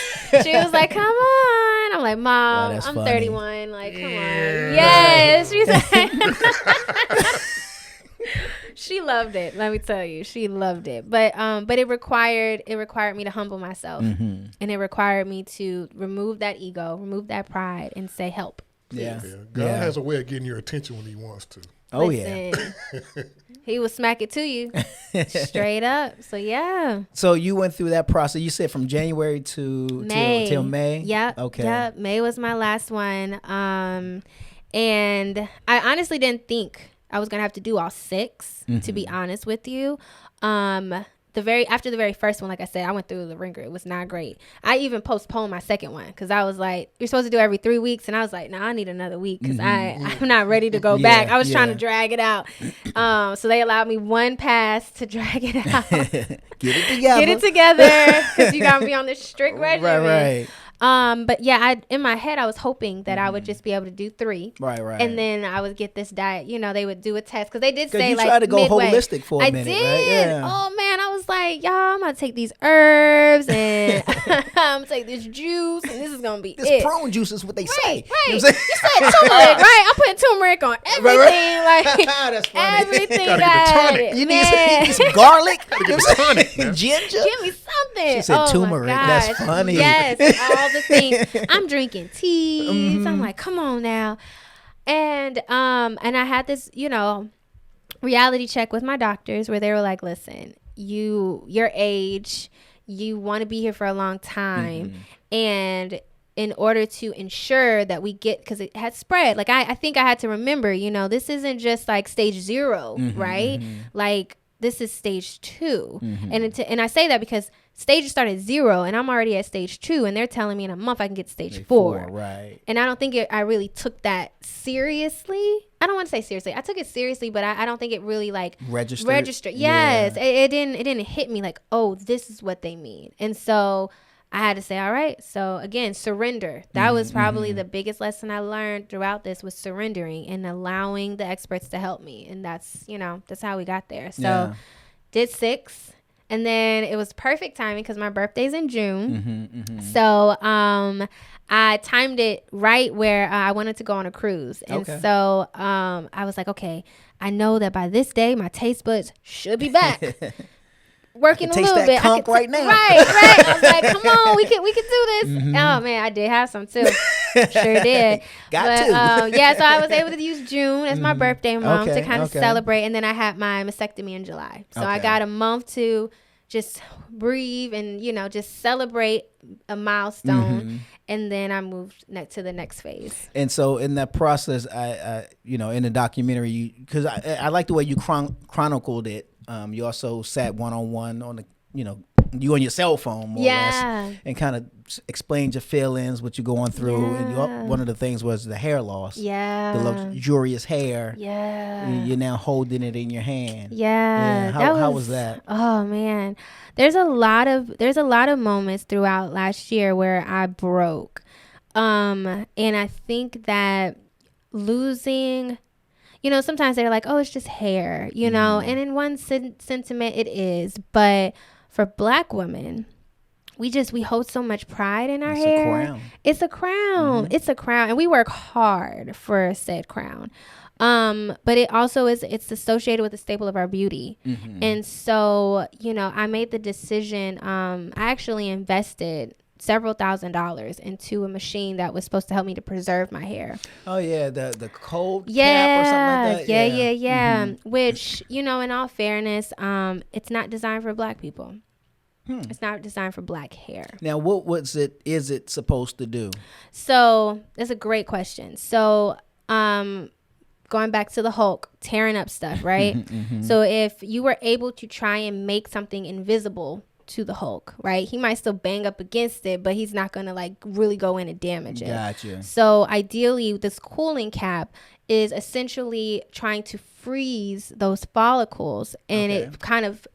She was like, come on. I'm like, Mom, I'm funny. 31. Like, come on. Yes. She's like, she loved it. Let me tell you, she loved it. But it required me to humble myself, and it required me to remove that ego, remove that pride, and say, help. Yeah. God has a way of getting your attention when He wants to. Oh, Listen, He will smack it to you straight up. So yeah. So you went through that process. You said from January to May. Till May. Yep. Okay. Yep. May was my last one. And I honestly didn't think I was gonna have to do all 6. To be honest with you. After the very first one, like I said, I went through the ringer. It was not great. I even postponed my second one because I was like, you're supposed to do every 3 weeks. And I was like, no, I need another week because I'm not ready to go back. I was trying to drag it out. So they allowed me one pass to drag it out. Get it together because you got to be on this strict regimen. Right. But yeah, in my head, I was hoping that I would just be able to do 3. Right. And then I would get this diet. You know, they would do a test because they did say you like tried to go midway. holistic for a minute. I did. Right? Yeah. Oh man, I was was like, y'all, I'm gonna take these herbs and I'm gonna take this juice and this is gonna be this it. prune juice is what they say. Right. You know what I'm saying? You said turmeric, right? I'm putting turmeric on everything. Like That's funny. everything Gotta get the got tonic. it. You Man. need some garlic, Gotta get the tonic, man. ginger. Give me something. She said oh turmeric. My That's gosh. funny. Yes, all the things. I'm drinking teas. I'm like, come on now. And I had this, reality check with my doctors where they were like, listen, your age, you want to be here for a long time. And in order to ensure that we get, because it had spread, like I think I had to remember, this isn't just like stage 0, right? Like this is stage 2. And I say that because stages start at 0 and I'm already at stage 2 and they're telling me in a month I can get stage 4. Right. And I don't think I really took that seriously. I don't want to say seriously. I took it seriously, but I don't think it really like registered. Yes. Yeah. It didn't hit me like, oh, this is what they mean. And so I had to say, all right. So again, surrender. That was probably the biggest lesson I learned throughout this, was surrendering and allowing the experts to help me. And that's how we got there. So did 6. And then it was perfect timing because my birthday's in June. So I timed it right where I wanted to go on a cruise. And so I was like, okay, I know that by this day, my taste buds should be back. Working a little bit. I could right now. Right. I was like, come on, we can do this. Oh man, I did have some too. Sure did. Got to. So I was able to use June as my birthday month to kind of celebrate, and then I had my mastectomy in July. So I got a month to just breathe and just celebrate a milestone, and then I moved to the next phase. And so in that process, I in the documentary, because I like the way you chronicled it. You also sat one-on-one on the, you on your cell phone more or less, and kind of explained your feelings, what you're going through. And one of the things was the hair loss. The luxurious hair. You're now holding it in your hand. How was that? Oh man, there's a lot of moments throughout last year where I broke, and I think that losing. Sometimes they're like, oh, it's just hair, and in one sentiment it is. But for Black women, we hold so much pride in our hair. It's a crown. It's a crown. And we work hard for said crown. But it also it's associated with the staple of our beauty. And so, I made the decision. I actually invested several $1,000s into a machine that was supposed to help me to preserve my hair. Oh yeah, the cold cap or something like that. Yeah. Which, in all fairness, it's not designed for Black people. It's not designed for Black hair. Now, is it supposed to do? So that's a great question. So going back to the Hulk, tearing up stuff, right? So if you were able to try and make something invisible to the Hulk, right? He might still bang up against it, but he's not going to like really go in and damage it. Gotcha. So ideally, this cooling cap is essentially trying to freeze those follicles, and it kind of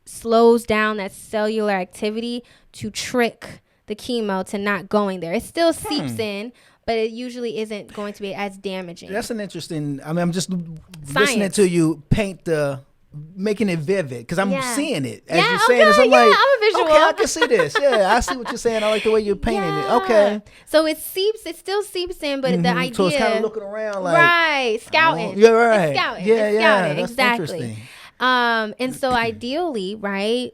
slows down that cellular activity to trick the chemo to not going there. It still seeps in, but it usually isn't going to be as damaging. That's an interesting, I'm just listening to you paint making it vivid, because I'm seeing it as you're saying this. I'm like, I'm a visual. Okay, I can see this. I see what you're saying. I like the way you're painting it. Okay. So it still seeps in, but the idea. So it's kind of looking around like. Scouting. Yeah, right. It's scouting. That's exactly. And so ideally, right,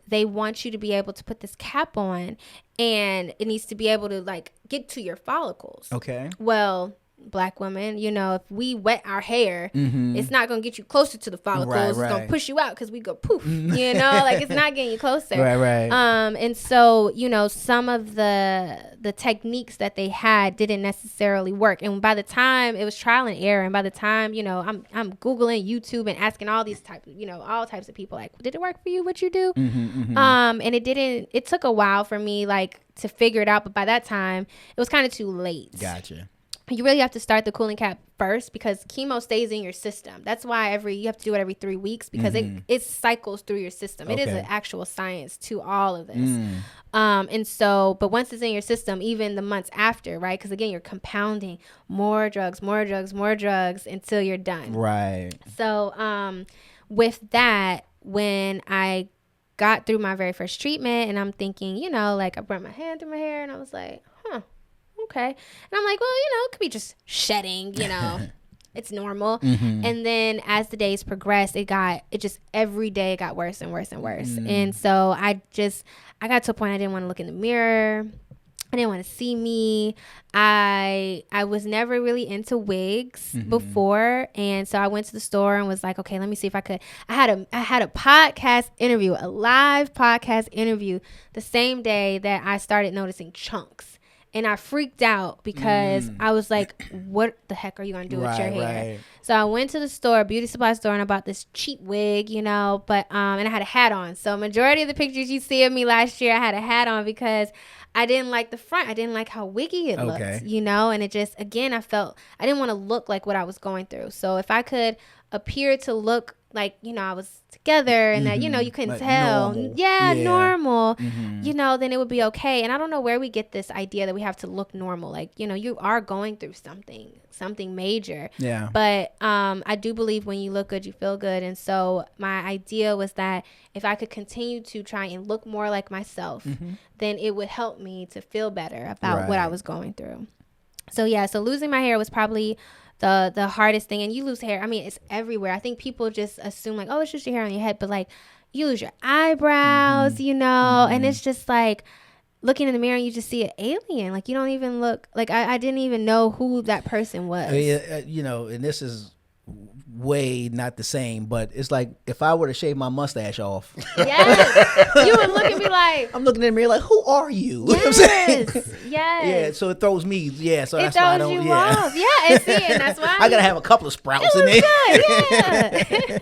they want you to be able to put this cap on, and it needs to be able to like get to your follicles. Okay. Well, Black women, if we wet our hair, it's not going to get you closer to the follicles. It's going to push you out because we go poof, like it's not getting you closer. Right. And so, some of the techniques that they had didn't necessarily work. And by the time it was trial and error, and by the time, I'm Googling YouTube and asking all these types, all types of people, like, did it work for you? What you do? And it took a while for me, like, to figure it out. But by that time, it was kind of too late. Gotcha. You really have to start the cooling cap first, because chemo stays in your system. That's why you have to do it every 3 weeks, because it cycles through your system. It is an actual science to all of this. And so, but once it's in your system, even the months after, right? Because again, you're compounding more drugs until you're done. Right. So, with that, when I got through my very first treatment, and I'm thinking, you know, like I brought my hand through my hair, and I was like, okay. And I'm like, well, you know, it could be just shedding, you know. It's normal. And then as the days progressed, it just every day it got worse and worse and worse. And so I got to a point I didn't want to look in the mirror. I didn't want to see me. I was never really into wigs before. And so I went to the store and was like, okay, let me see if I could. I had a podcast interview, a live podcast interview the same day that I started noticing chunks. And I freaked out because I was like, what the heck are you going to do with your hair? Right. So I went to the store, beauty supply store, and I bought this cheap wig, you know, but and I had a hat on. So majority of the pictures you see of me last year, I had a hat on because I didn't like the front. I didn't like how wiggy it looked, you know, and it just, again, I didn't want to look like what I was going through. So if I could appear to look like, you know, I was together and that, you know, you couldn't like tell. Normal. You know, then it would be okay. And I don't know where we get this idea that we have to look normal. Like, you know, you are going through something major. Yeah. But I do believe when you look good, you feel good. And so my idea was that if I could continue to try and look more like myself, then it would help me to feel better about what I was going through. So yeah, so losing my hair was probably the hardest thing. And you lose hair, I mean, it's everywhere. I think people just assume like, oh, it's just your hair on your head, but like you lose your eyebrows, you know, and it's just like looking in the mirror and you just see an alien. Like you don't even look like I didn't even know who that person was. You know, and this is way not the same, but it's like if I were to shave my mustache off, you would look and be like, I'm looking in the mirror like, who are you? Yes, you know what I'm saying? Yes. Yeah, so it throws me. Yeah, so that's why I don't. You off. Yeah, and that's why I gotta have a couple of sprouts in there. Yeah.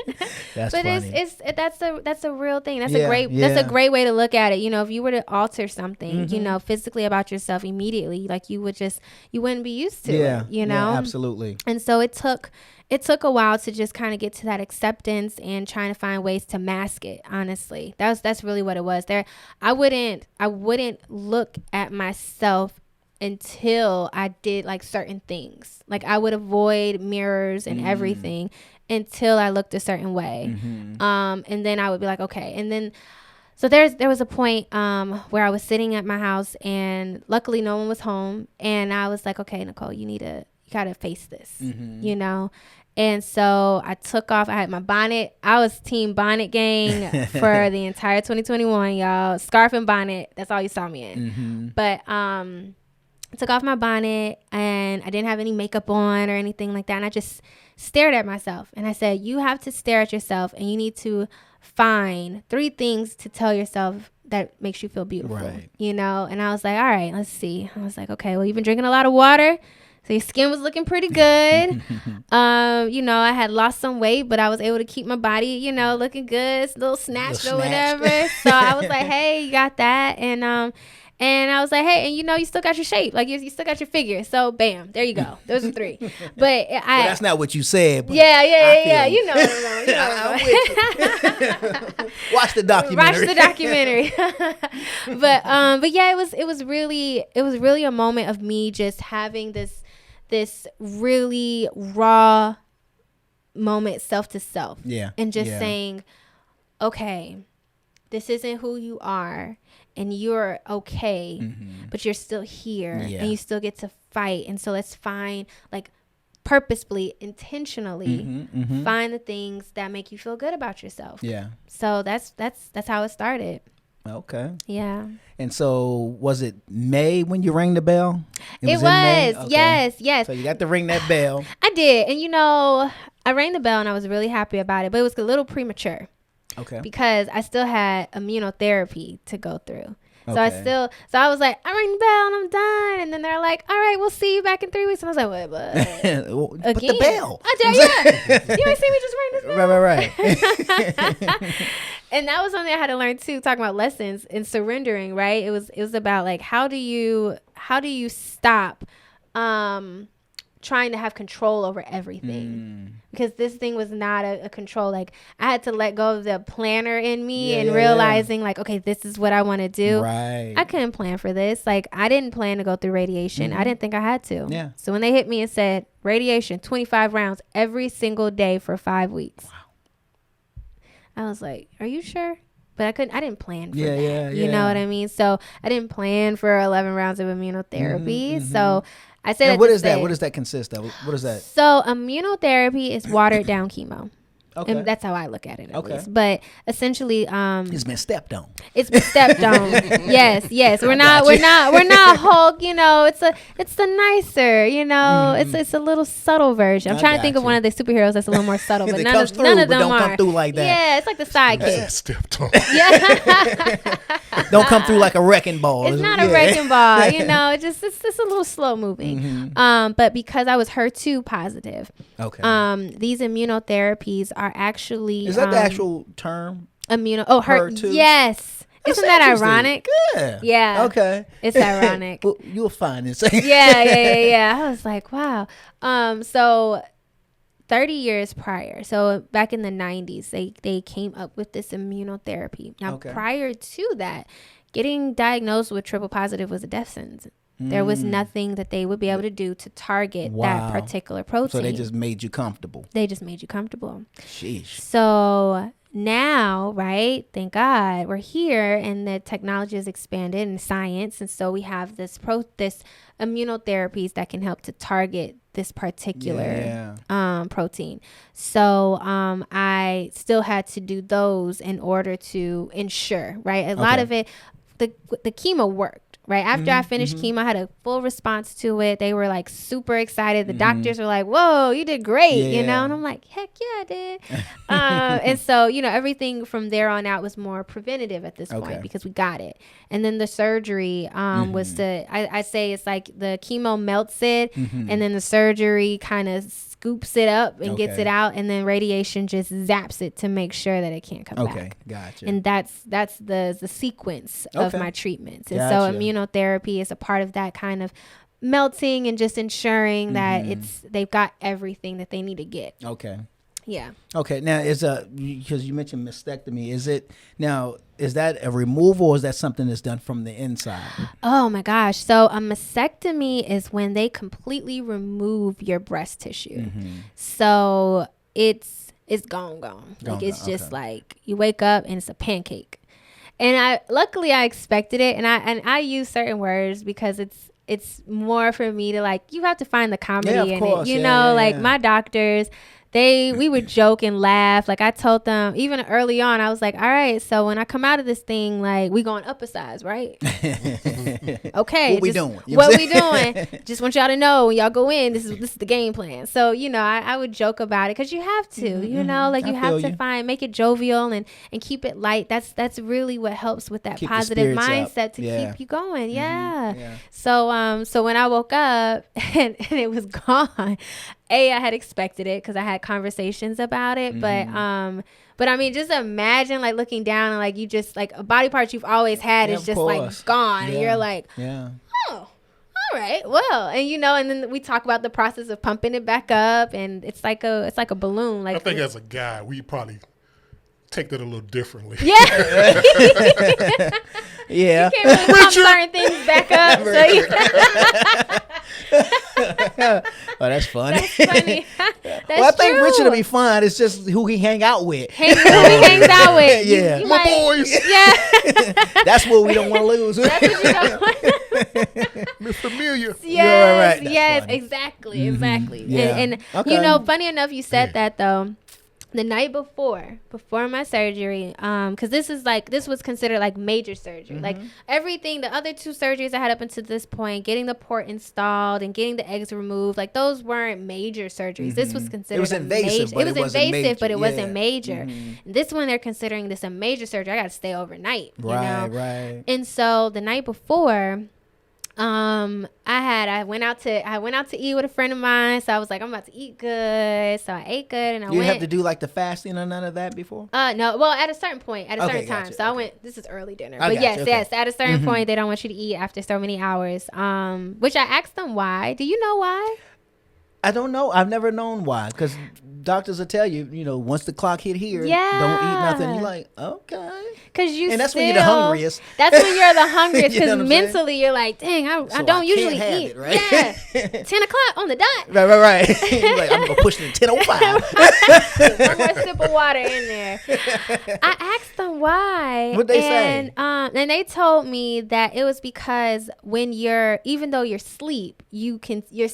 That's but funny. that's a real thing. That's a great way to look at it. You know, if you were to alter something, you know, physically about yourself immediately, like you wouldn't be used to it. You know, absolutely. And so it took a while to just kind of get to that acceptance and trying to find ways to mask it. Honestly, that's really what it was. I wouldn't look at myself until I did like certain things. Like I would avoid mirrors and everything until I looked a certain way. And then I would be like, okay. And then so there was a point where I was sitting at my house and luckily no one was home. And I was like, okay, Nicole, you gotta face this, you know? And so I took off. I had my bonnet. I was team bonnet gang for the entire 2021, y'all. Scarf and bonnet. That's all you saw me in. But I took off my bonnet and I didn't have any makeup on or anything like that. And I just stared at myself. And I said, you have to stare at yourself and you need to find 3 things to tell yourself that makes you feel beautiful, you know? And I was like, all right, let's see. I was like, okay, well, you've been drinking a lot of water. So your skin was looking pretty good. You know, I had lost some weight, but I was able to keep my body, you know, looking good, a little snatched or whatever. So I was like, hey, you got that. And I was like, hey, and you know, you still got your shape. Like you still got your figure. So bam, there you go. Those are 3. But well, that's not what you said. But yeah. You know. I'm with you. Watch the documentary. But yeah, it was really a moment of me just having this really raw moment, self to self. Yeah. And just saying, okay, this isn't who you are and you're okay, but you're still here and you still get to fight. And so let's find, like, purposefully, intentionally find the things that make you feel good about yourself. Yeah. So that's how it started. Okay. Yeah. And so was it May when you rang the bell? It was. Okay. Yes. So you got to ring that bell. I did. And you know, I rang the bell and I was really happy about it, but it was a little premature. Okay. Because I still had immunotherapy to go through. So I was like, I rang the bell and I'm done. And then they're like, all right, we'll see you back in 3 weeks. And I was like, what? Put the bell. I did, yeah. You ain't see me just ring this bell. Right. And that was something I had to learn too, talking about lessons and surrendering, right? It was about like, how do you stop trying to have control over everything? Because this thing was not a control. Like I had to let go of the planner in me and realizing like, okay, this is what I want to do. Right. I couldn't plan for this. Like I didn't plan to go through radiation. I didn't think I had to. Yeah. So when they hit me and said radiation, 25 rounds every single day for 5 weeks. Wow. I was like, are you sure? but I didn't plan for that. Yeah. You know what I mean? So I didn't plan for 11 rounds of immunotherapy. So I said, and what is that? What does that consist of? What is that? So immunotherapy is watered down chemo. Okay. And that's how I look at it, at least. But essentially, it's been stepped on. It's been stepped on. Yes. We're not Hulk. You know, it's a nicer. You know, it's a little subtle version. I'm trying to think of one of the superheroes that's a little more subtle, but none of them don't come through like that. Yeah, it's like the sidekick. Stepped on. Yeah. Don't come through like a wrecking ball. It's not a wrecking ball. You know, it's just a little slow moving. But because I was HER2 positive, these immunotherapies are actually is that the actual term? HER2. Yes. Isn't that ironic? Yeah. Okay. It's ironic. Well, you'll find it. Yeah. I was like, wow. So 30 years prior, so back in the 90s, they came up with this immunotherapy. Now, prior to that, getting diagnosed with triple positive was a death sentence. There was nothing that they would be able to do to target that particular protein. So they just made you comfortable. Sheesh. So now, right, thank God we're here and the technology has expanded in science. And so we have this immunotherapies that can help to target this particular protein. So I still had to do those in order to ensure, right? A lot of it, the chemo worked. Right after I finished chemo, I had a full response to it. They were like super excited. The doctors were like, "Whoa, you did great," you know. And I'm like, "Heck yeah, I did." And so everything from there on out was more preventative at this point because we got it. And then the surgery was I say it's like the chemo melts it, and then the surgery kind of scoops it up and gets it out, and then radiation just zaps it to make sure that it can't come back. Okay, gotcha. And that's the sequence of my treatments. And so immunotherapy is a part of that kind of melting and just ensuring that they've got everything that they need to get. Okay. Yeah. Okay. Now because you mentioned mastectomy, is that a removal or is that something that's done from the inside? Oh my gosh. So a mastectomy is when they completely remove your breast tissue. So it's gone. Like it's just like you wake up and it's a pancake. And luckily I expected it, and I use certain words because it's more for me to like, you have to find the comedy in it. You know, my doctors, we would joke and laugh. Like I told them even early on, I was like, all right, so when I come out of this thing, like we going up a size, right? Okay. What we doing? What we doing? Just want y'all to know when y'all go in, this is the game plan. So, I would joke about it because you have to, you have to make it jovial and keep it light. That's really what helps with that keep positive mindset to keep you going. Yeah. So when I woke up and it was gone, I had expected it because I had conversations about it, but I mean, just imagine like looking down and like you just like a body part you've always had is just like gone, and you're like, oh, all right, well, and and then we talk about the process of pumping it back up, and it's like a balloon. Like I think as a guy, we probably take that a little differently. Yeah. Yeah. You can't really pump certain things back up. Oh, that's funny. That's funny. That's I think true. Richard will be fine. It's just who he hang out with. Who he hangs out with. Yeah. You My boys. Yeah. That's what we don't want to lose. That's what you don't want. We're familiar. Yes. Right. Yes. Exactly. Exactly. Yeah. And Okay. funny enough, you said that though. The night before my surgery, because this was considered like major surgery. Like everything, the other two surgeries I had up until this point, getting the port installed and getting the eggs removed, like those weren't major surgeries. This was considered It was invasive, but it wasn't major. And this one, they're considering this a major surgery. I got to stay overnight. Right. And so the night before, I went out to eat with a friend of mine. So I was like, I'm about to eat good. So I ate good, and You have to do like the fasting or none of that before? No. Well, at a certain point, at a certain time. Gotcha. So I went. This is early dinner, but yes. At a certain point, they don't want you to eat after so many hours. Which I asked them why. Do you know why? I don't know. I've never known why. Because doctors will tell you, once the clock hit here, don't eat nothing. You're like, okay. And that's when you're the hungriest. That's when you're the hungriest. Because mentally saying? You're like, dang, I don't usually eat. It, right? Yeah. 10 o'clock on the dot. Right. You're like, I'm going to push it to 10:05. One more sip of water in there. I asked them why. What'd they say? And they told me that it was because when even though you're asleep, you can, your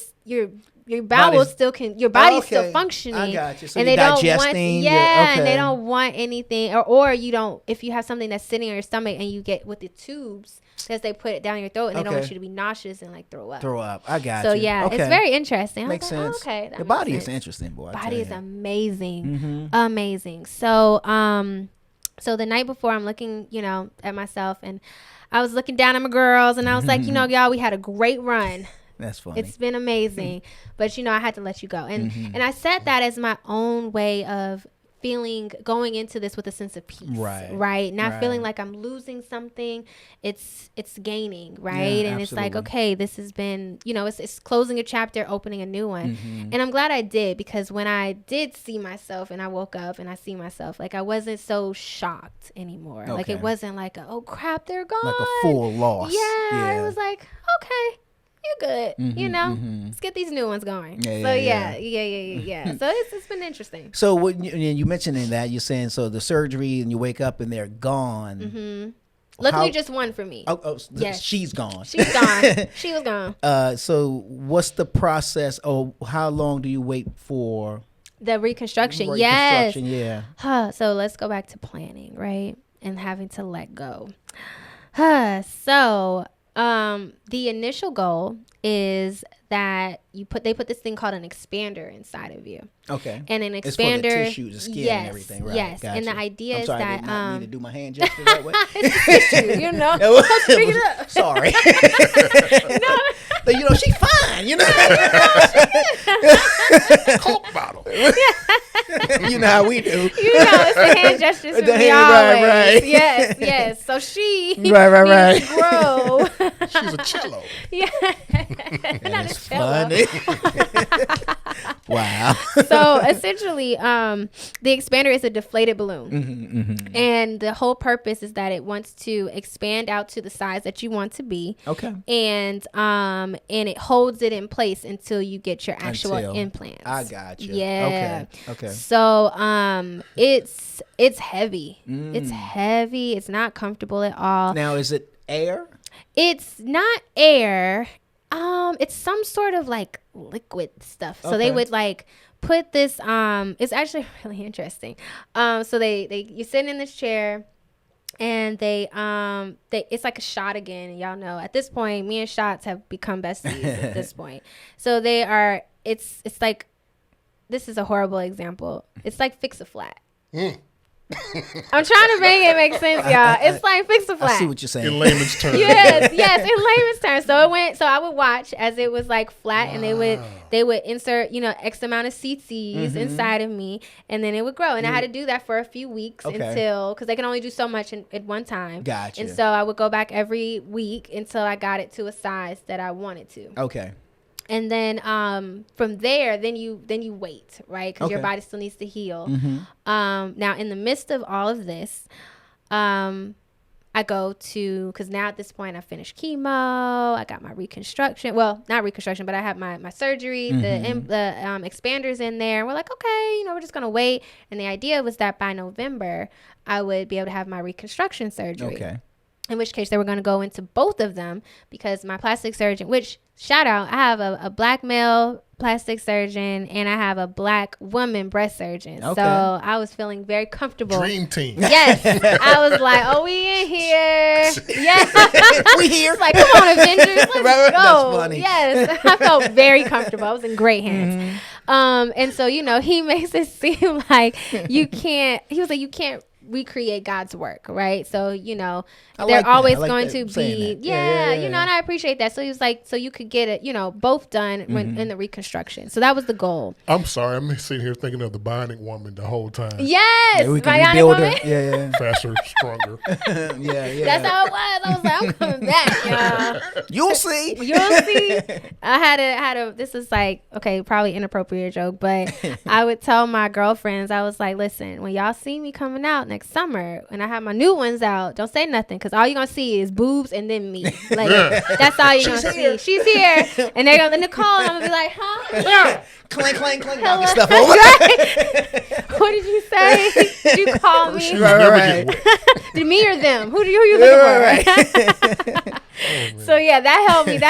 bowels your body's still functioning. I got you. So and you're they don't digesting. want, and they don't want anything, or you don't, if you have something that's sitting on your stomach and you get with the tubes, because they put it down your throat and they don't want you to be nauseous and like throw up. I got you. So it's very interesting. Makes sense. Oh, okay. The body is interesting, boy. Body is amazing. Amazing. So, so the night before I'm looking, at myself, and I was looking down at my girls and I was like, y'all, we had a great run. That's funny. It's been amazing. But, I had to let you go. And I said that as my own way of going into this with a sense of peace. Right. Not feeling like I'm losing something. It's gaining. Right. Yeah, and absolutely. it's like, okay, this has been, it's closing a chapter, opening a new one. And I'm glad I did, because when I did see myself and I woke up and I see myself, like I wasn't so shocked anymore. Okay. Like it wasn't like, oh crap, they're gone. Like a full loss. Yeah. It was like, okay. You're good, let's get these new ones going. So it's been interesting. So when you mentioning that, you're saying, so the surgery and you wake up and they're gone. Luckily just one for me. Yes. She's gone. She was gone. So what's the process, or how long do you wait for the reconstruction? Yes. So let's go back to planning, right? And having to let go. So the initial goal is that they put this thing called an expander inside of you. Okay. And an expander, it's for the tissue, the skin, and everything, right? Yes. Gotcha. And the idea is I that did not mean to do my hand gesture that way. It's the tissue, it up. Sorry. No. She's fine. Coke bottle. You know how we do. It's the hand gestures for me always. Right. Yes. So she needs to grow. She's a cello. Yeah. Not a cello. Funny. Wow. So essentially, the expander is a deflated balloon. And the whole purpose is that it wants to expand out to the size that you want to be. Okay. And it holds it in place until you get your actual implants. I got you. Yeah. Okay. So it's heavy. It's heavy. It's not comfortable at all. Now, is it air? It's not air. It's some sort of like liquid stuff. So they would like put this, it's actually really interesting. So you're sitting in this chair and it's like a shot again. And y'all know at this point, me and shots have become besties at this point. So it's like, this is a horrible example. It's like Fix a Flat. I'm trying to make it make sense, y'all. It's like Fix a Flat. I see what you're saying. In layman's terms. yes, in layman's terms. So I would watch as it was like flat, and they would insert, X amount of CTs inside of me, and then it would grow. And I had to do that for a few weeks because they can only do so much at one time. Gotcha. And so I would go back every week until I got it to a size that I wanted to. Okay. And then from there, then you wait, right? Because your body still needs to heal. Now, in the midst of all of this, I go to, because now at this point I finished chemo, I got my reconstruction. Well, not reconstruction, but I have my surgery, the expanders in there. And we're like, okay, we're just gonna wait. And the idea was that by November I would be able to have my reconstruction surgery. Okay. In which case they were going to go into both of them, because my plastic surgeon, which shout out, I have a black male plastic surgeon and I have a black woman breast surgeon. Okay. So I was feeling very comfortable. Dream team. Yes. I was like, oh, we in here. Yeah. We here. Like, come on, Avengers. Let's go. That's funny. Yes. I felt very comfortable. I was in great hands. And so, he makes it seem like you can't, he was like, you can't recreate God's work, right? So, you know, I they're like that. always I like going that, to saying be, that. you know, and I appreciate that. So he was like, so you could get it, you know, both done when in the reconstruction. So that was the goal. I'm sorry, I'm sitting here thinking of the Bionic Woman the whole time. Yes, Yeah, we can Bionic rebuild Woman. her. Yeah, Faster, stronger. yeah. That's how it was. I was like, I'm coming back, y'all. You'll see. You'll see. I had a. This is like, okay, probably inappropriate joke, but I would tell my girlfriends, I was like, listen, when y'all see me coming out next summer, and I have my new ones out, don't say nothing, because all you're gonna see is boobs and then me. Like that's all you're gonna see. She's here, and they're gonna Nicole. And I'm gonna be like, huh? Yeah. Clank, clank, clank. Hello. Knocking stuff over. What did you say? Did you call me? Right. Did me or them? Who you looking for? Right. So yeah, that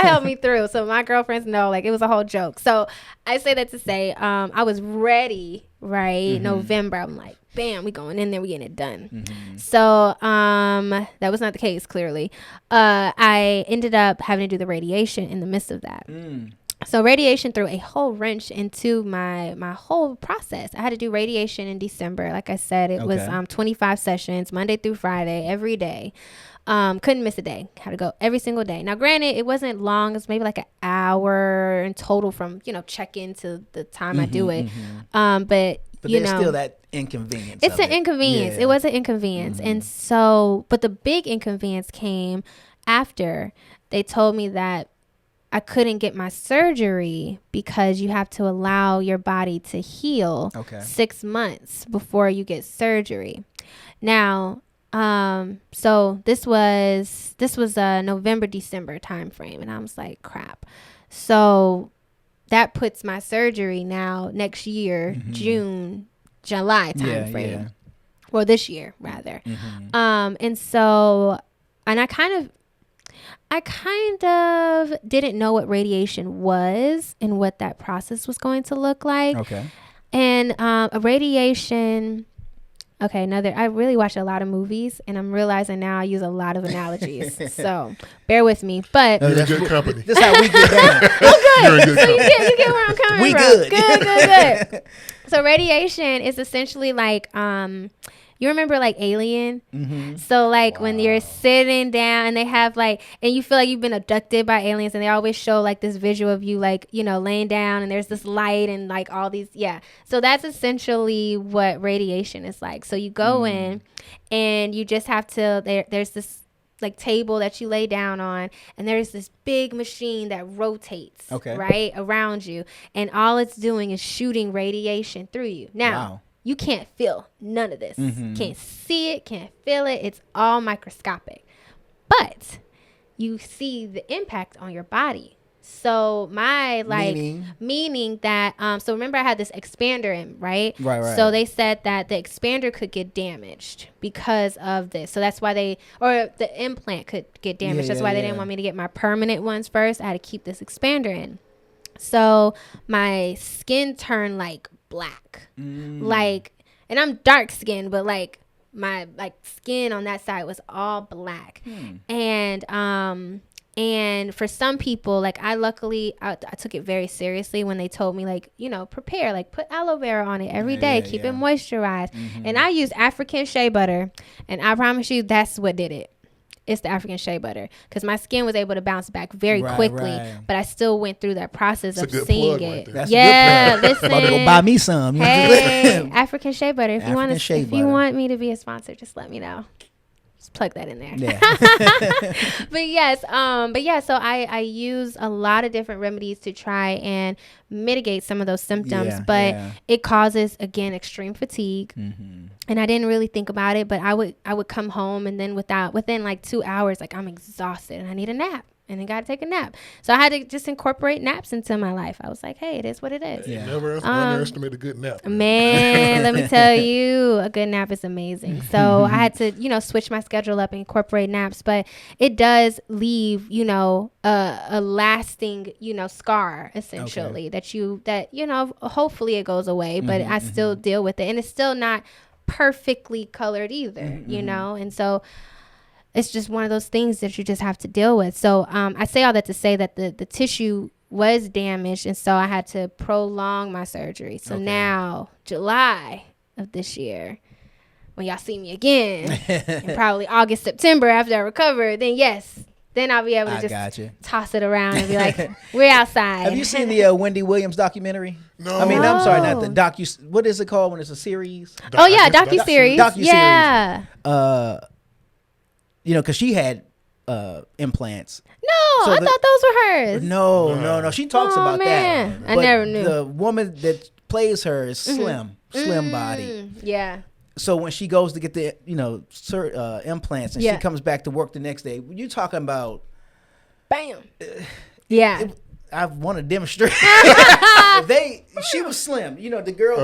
helped me through. So my girlfriends know, like, it was a whole joke. So I say that to say, I was ready, right? November, I'm like, bam, we going in there, we getting it done. So that was not the case, clearly. I ended up having to do the radiation in the midst of that. So radiation threw a whole wrench into my whole process. I had to do radiation in December. Like I said, it was 25 sessions, Monday through Friday, every day. Couldn't miss a day. Had to go every single day. Now, granted, it wasn't long. It was maybe like an hour in total from, you know, check-in to the time I do it. But you there's know, still that inconvenience. It's an inconvenience. Yeah. It was an inconvenience. And so, but the big inconvenience came after they told me that I couldn't get my surgery because you have to allow your body to heal 6 months before you get surgery. Now, so this was a November, December time frame, and I was like, crap. So that puts my surgery now next year, June, July time frame. Yeah. Well, this year rather. And so, and I kind of didn't know what radiation was and what that process was going to look like. And a radiation. Okay, I really watch a lot of movies, and I'm realizing now I use a lot of analogies. So bear with me. But you're in good company. This is how we get down. Oh, good. You're in good So company. you get where I'm coming We from. good. Good. So radiation is essentially like you remember like Alien? So like when you're sitting down and they have like, and you feel like you've been abducted by aliens, and they always show like this visual of you like, you know, laying down and there's this light and like all these, So that's essentially what radiation is like. So you go in and you just have to, there's this like table that you lay down on, and there's this big machine that rotates right around you, and all it's doing is shooting radiation through you. Now, you can't feel none of this. Can't see it, can't feel it. It's all microscopic. But you see the impact on your body. So my meaning that so remember I had this expander in, right? Right. So they said that the expander could get damaged because of this. So that's why the implant could get damaged. That's why they didn't want me to get my permanent ones first. I had to keep this expander in. So my skin turned like black, like, and I'm dark skinned, but like my like skin on that side was all black. And for some people, like I took it very seriously when they told me, like, you know, prepare, like put aloe vera on it every day, keep it moisturized. And I used African shea butter, and I promise you that's what did it. It's the African shea butter, because my skin was able to bounce back very quickly, but I still went through that process of seeing it. Right, listen, about to go buy me some. Hey, African shea butter. If you want me to be a sponsor, just let me know. Just plug that in there. Yeah. So I use a lot of different remedies to try and mitigate some of those symptoms, it causes, again, extreme fatigue. And I didn't really think about it, but I would come home, and then within like 2 hours, like I'm exhausted and I need a nap. And then got to take a nap. So I had to just incorporate naps into my life. I was like, hey, it is what it is. You never underestimate a good nap. Man, let me tell you, a good nap is amazing. So I had to, you know, switch my schedule up and incorporate naps. But it does leave, you know, a lasting, you know, scar, essentially, that you know, hopefully it goes away. But I still deal with it. And it's still not perfectly colored either, you know. And so it's just one of those things that you just have to deal with. So I say all that to say that the tissue was damaged, and so I had to prolong my surgery. So now, July of this year, when y'all see me again, in probably August, September after I recover, then yes. Then I'll be able to just toss it around and be like, we're outside. Have you seen the Wendy Williams documentary? No. I mean, I'm sorry, not the what is it called when it's a series? Docu-series. Yeah. Because she had implants. No, So I thought those were hers. No. She talks about man. that. I never knew. The woman that plays her is slim body. Yeah. So when she goes to get the implants and she comes back to work the next day, you talking about bam. I want to demonstrate. She was slim. The girl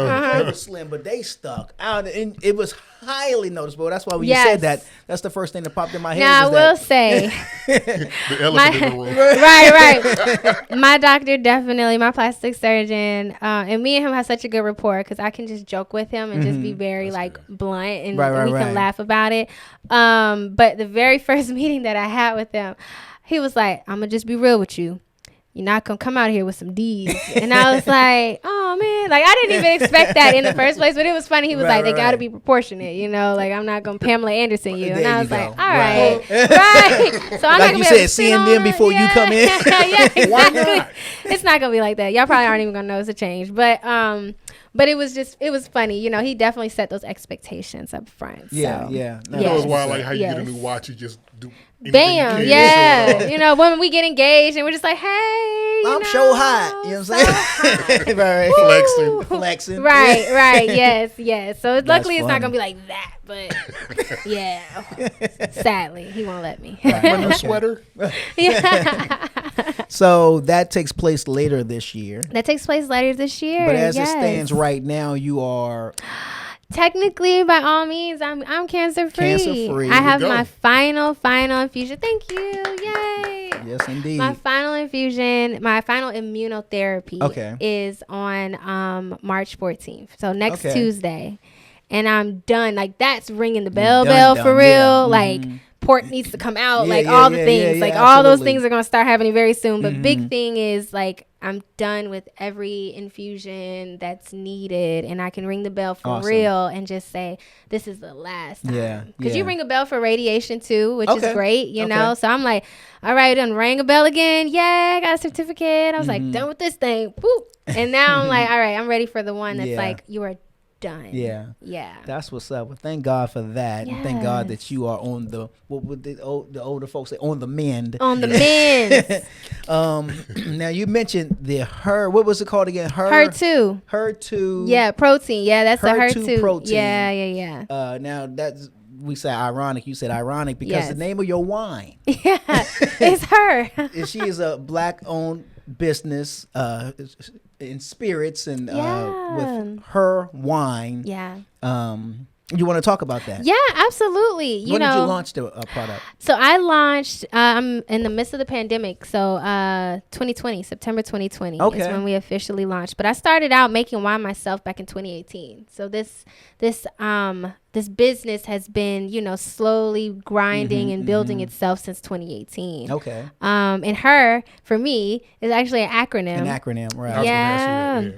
was slim, but they stuck out, and it was highly noticeable. That's why when you said that, that's the first thing that popped in my head. Now I will say, the elephant in the room. right. My doctor definitely, my plastic surgeon, and me and him have such a good rapport because I can just joke with him and just be very blunt, and we can laugh about it. But the very first meeting that I had with him, he was like, "I'm gonna just be real with you. You're not going to come out here with some D's." And I was like, oh, man. Like, I didn't even expect that in the first place. But it was funny. He was like, they got to be proportionate, Like, I'm not going to Pamela Anderson you. And I was like, all right. Right. So I'm not going to be able to seeing them before you come in. Yeah, exactly. It's not going to be like that. Y'all probably aren't even going to notice a change. But it was funny. He definitely set those expectations up front. Yeah. No, it's wild, like how you get a new watch, you just do bam, yeah. When we get engaged and we're just like, hey, I'm so hot. You know what I'm saying? Right. Flexing. Right. Yes. So luckily it's not going to be like that. But yeah, sadly, he won't let me. Right. Sweater. Yeah. So that takes place later this year. But as it stands right now, you are... Technically, by all means, I'm cancer free. I have my final infusion. Thank you. Yay. Yes, indeed. My final infusion, my final immunotherapy is on March 14th. So next Tuesday. And I'm done. Like, that's ringing the bell for real. Yeah. Like, port needs to come out. All the things. All those things are going to start happening very soon. But big thing is, like, I'm done with every infusion that's needed, and I can ring the bell for real and just say, this is the last time. Yeah. Because you ring a bell for radiation too, which is great, you know? So I'm like, all right, done rang a bell again. Yeah, I got a certificate. I was like, done with this thing. Boop. And now I'm like, all right, I'm ready for the one that's like, you are done. Yeah. That's what's up. Well, thank God for that. Yes. And thank God that you are on the, what would the older folks say, on the mend. On the mend. Now you mentioned what was it called again? HER2. Yeah, protein. Yeah, that's HER2 the HER2 protein. Yeah. Now that's, we say ironic. You said ironic because the name of your wine. Yeah, it's her. She is a Black-owned business in spirits and with her wine. Yeah. You want to talk about that? Yeah, absolutely. When did you launch the product? So I launched in the midst of the pandemic. So 2020, September 2020 is when we officially launched. But I started out making wine myself back in 2018. So this business has been, slowly grinding and building itself since 2018. Okay. And her, for me, is actually an acronym. Right. Yeah.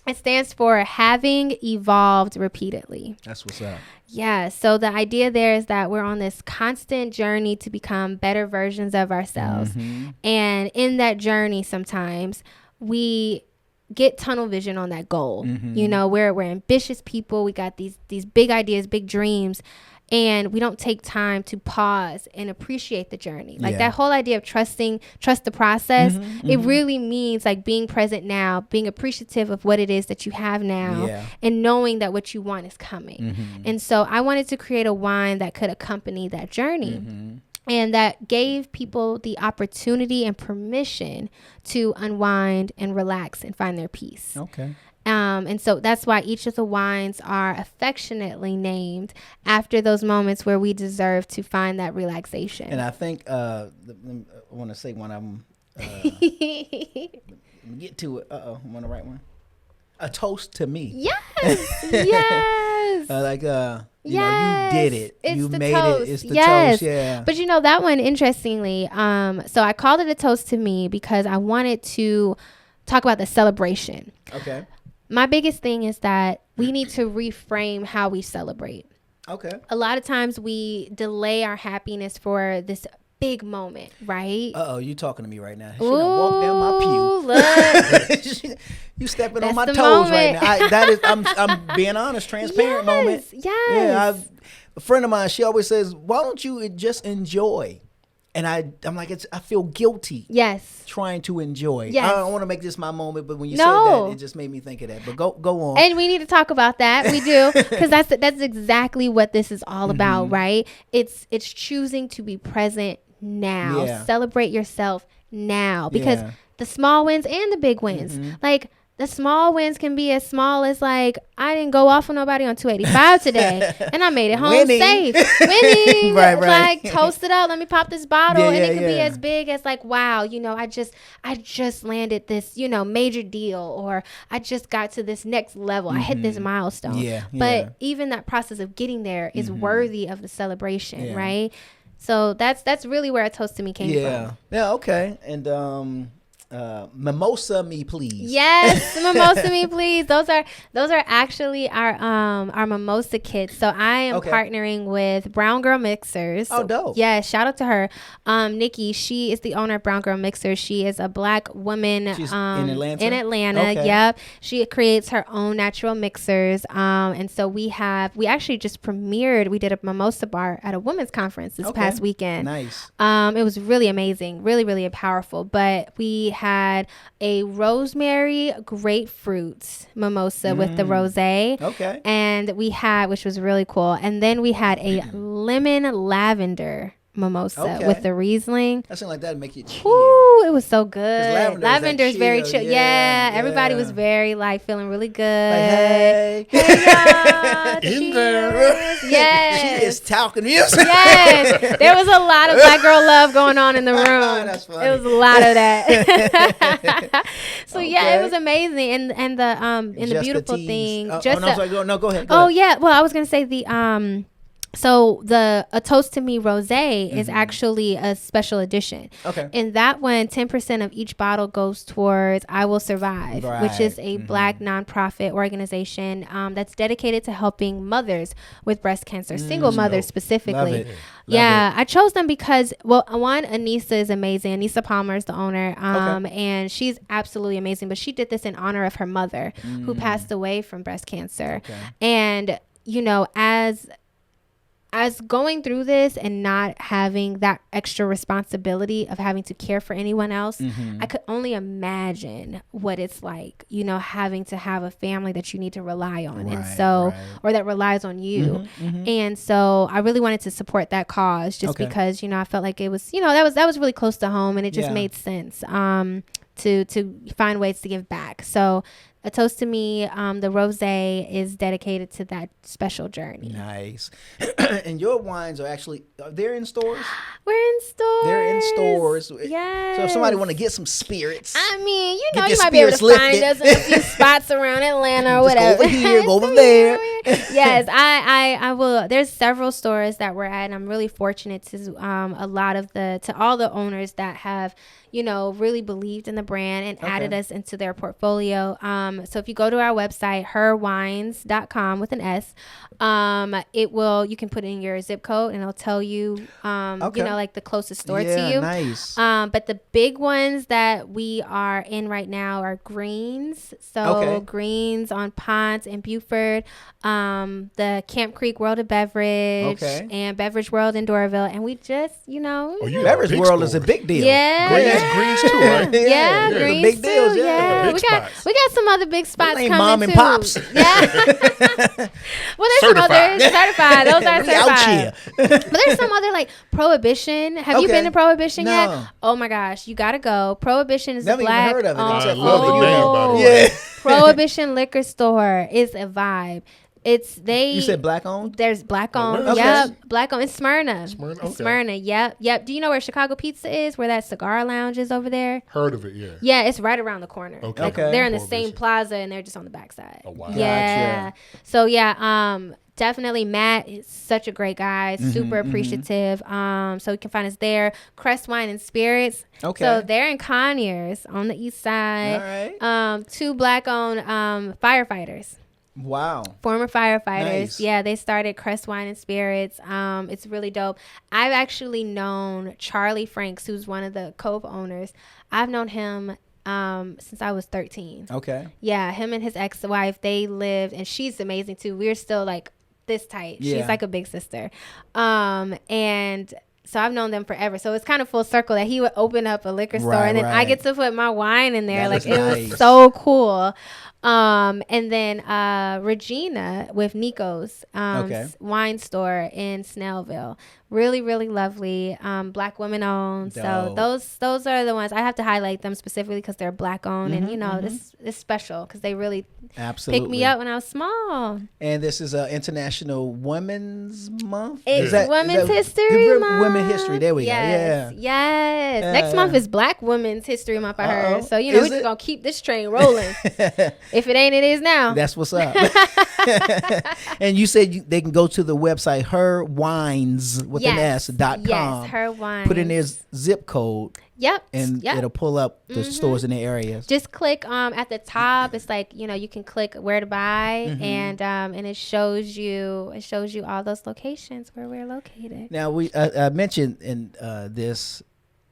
It stands for having evolved repeatedly. That's what's up. Yeah. So the idea there is that we're on this constant journey to become better versions of ourselves. And in that journey, sometimes we get tunnel vision on that goal. We're ambitious people. We got these big ideas, big dreams. And we don't take time to pause and appreciate the journey. Like that whole idea of trust the process. It really means like being present now, being appreciative of what it is that you have now, and knowing that what you want is coming. And so I wanted to create a wine that could accompany that journey. And that gave people the opportunity and permission to unwind and relax and find their peace. Okay. And so that's why each of the wines are affectionately named after those moments where we deserve to find that relaxation. And I think I want to say one of them. Get to it. I'm on the right one. A toast to me. Yes. Yes. You did it. You made toast. it. It's the toast. Yeah. But that one, interestingly, so I called it a toast to me because I wanted to talk about the celebration. Okay. My biggest thing is that we need to reframe how we celebrate. Okay. A lot of times we delay our happiness for this big moment, right? You talking to me right now. She Ooh, done walked down my pew. look. You stepping That's on my the toes right moment. now. I'm being honest, transparent moment. Yes. Yeah, a friend of mine, she always says, why don't you just enjoy? And I'm like, I feel guilty. Yes. Trying to enjoy. Yes. I don't want to make this my moment, but when you said that, it just made me think of that. But go on. And we need to talk about that. We do, because that's exactly what this is all about, right? It's choosing to be present now. Yeah. Celebrate yourself now, because Yeah. the small wins and the big wins, like. The small wins can be as small as like, I didn't go off on nobody on 285 today and I made it home safe. Winning. Right. Like, toast it up. Let me pop this bottle. Yeah, and it could be yeah. as big as like, wow, I just landed this, major deal, or I just got to this next level. I hit this milestone. Yeah, But even that process of getting there is worthy of the celebration, right? So that's really where a toast to me came from. Yeah, okay. And mimosa me please. Yes, mimosa me please. Those are actually our mimosa kits. So I am partnering with Brown Girl Mixers. Oh, dope. Yeah, shout out to her. Nikki, she is the owner of Brown Girl Mixers. She is a Black woman. She's in Atlanta. Okay. Yep. She creates her own natural mixers. And so we actually just premiered. We did a mimosa bar at a women's conference this past weekend. Nice. It was really amazing, really, really powerful. But we had a rosemary grapefruit mimosa with the rosé. Okay. And we had, which was really cool. And then we had a lemon lavender mimosa with the Riesling. That seemed like that'd make you chill. Ooh, it was so good. Lavender is very chill. Yeah, everybody was yeah. very like feeling really good. Like, hey, y'all. In there. Yes. she is talking to you. Yes, there was a lot of Black girl love going on in the room. That's funny. It was a lot of that. So yeah, it was amazing, and the beautiful thing. Go ahead. Yeah, well, I was gonna say the So a toast to me rosé is actually a special edition. Okay. And that one, 10% of each bottle goes towards I Will Survive, which is a Black nonprofit organization that's dedicated to helping mothers with breast cancer, single mothers specifically. Love it. I chose them because, well, one, Anissa is amazing. Anissa Palmer is the owner, and she's absolutely amazing. But she did this in honor of her mother, who passed away from breast cancer. Okay. And as going through this and not having that extra responsibility of having to care for anyone else, I could only imagine what it's like, having to have a family that you need to rely on. Or that relies on you. And so I really wanted to support that cause just because, I felt like it was, that was really close to home, and it just made sense to find ways to give back. So a toast to me, the rosé is dedicated to that special journey. Nice. And your wines are they're in stores? We're in stores. They're in stores. Yes. So if somebody want to get some spirits. I mean, you your might be able to lifted. find us in a few spots around Atlanta or whatever. Go over here, go over there. Yes, I will. There's several stores that we're at, and I'm really fortunate to all the owners that have, really believed in the brand and added us into their portfolio. So if you go to our website, herwines.com with an S, you can put in your zip code and it'll tell you, like the closest store to you. Nice. But the big ones that we are in right now are Greens. So Greens on Ponce and Buford, the Camp Creek World of Beverage and Beverage World in Doraville. And we just, Beverage World is a big deal. Yeah. Greens too, right? Yeah, Greens big too. deals, Yeah, we got some other big spots coming mom and too. pops. Yeah. Well, there's some others certified. Those are We out certified. But there's some other like Prohibition. Have you been to Prohibition yet? Oh my gosh, you gotta go. Prohibition is Never a Black. even heard of it. I love the name, by the way. Yeah. Prohibition liquor store is a vibe. You said Black owned? There's Black owned. Okay. Yep. Black owned. It's Smyrna. Okay. Smyrna. Yep. Do you know where Chicago Pizza is? Where that cigar lounge is over there? Heard of it, yeah. Yeah, it's right around the corner. Okay. Like, they're in the same plaza and they're just on the backside. Oh, wow. Yeah. Gotcha. So definitely Matt is such a great guy, super appreciative. So you can find us there. Crest Wine and Spirits. Okay. So they're in Conyers on the east side. All right. 2 Black owned firefighters. Wow. Former firefighters. Nice. Yeah, they started Crest Wine and Spirits. It's really dope. I've actually known Charlie Franks, who's one of the co-owners. I've known him since I was 13. Okay. Yeah, him and his ex-wife, they lived, and she's amazing too. We're still like this tight. Yeah. She's like a big sister. And so I've known them forever. So it's kind of full circle that he would open up a liquor store, and then I get to put my wine in there. That Like, it nice. was so cool. And then Regina with Nico's wine store in Snellville. Really, really lovely. Black women owned. So those are the ones I have to highlight them specifically because they're Black owned, and you know this is special because they really picked me up when I was small. And this is International Women's Month. It's Women's History Month. Women's History. There we go. Yes. Next month is Black Women's History Month. I heard. So you know we're just gonna keep this train rolling. If it ain't, it is now. That's what's up. And you said they can go to the website herwines with an S.com. Yes, Her Wines. Put in their zip code. Yep. And it'll pull up the stores in the areas. Just click at the top. It's like, you know, you can click where to buy, and it shows you all those locations where we're located. Now I mentioned in this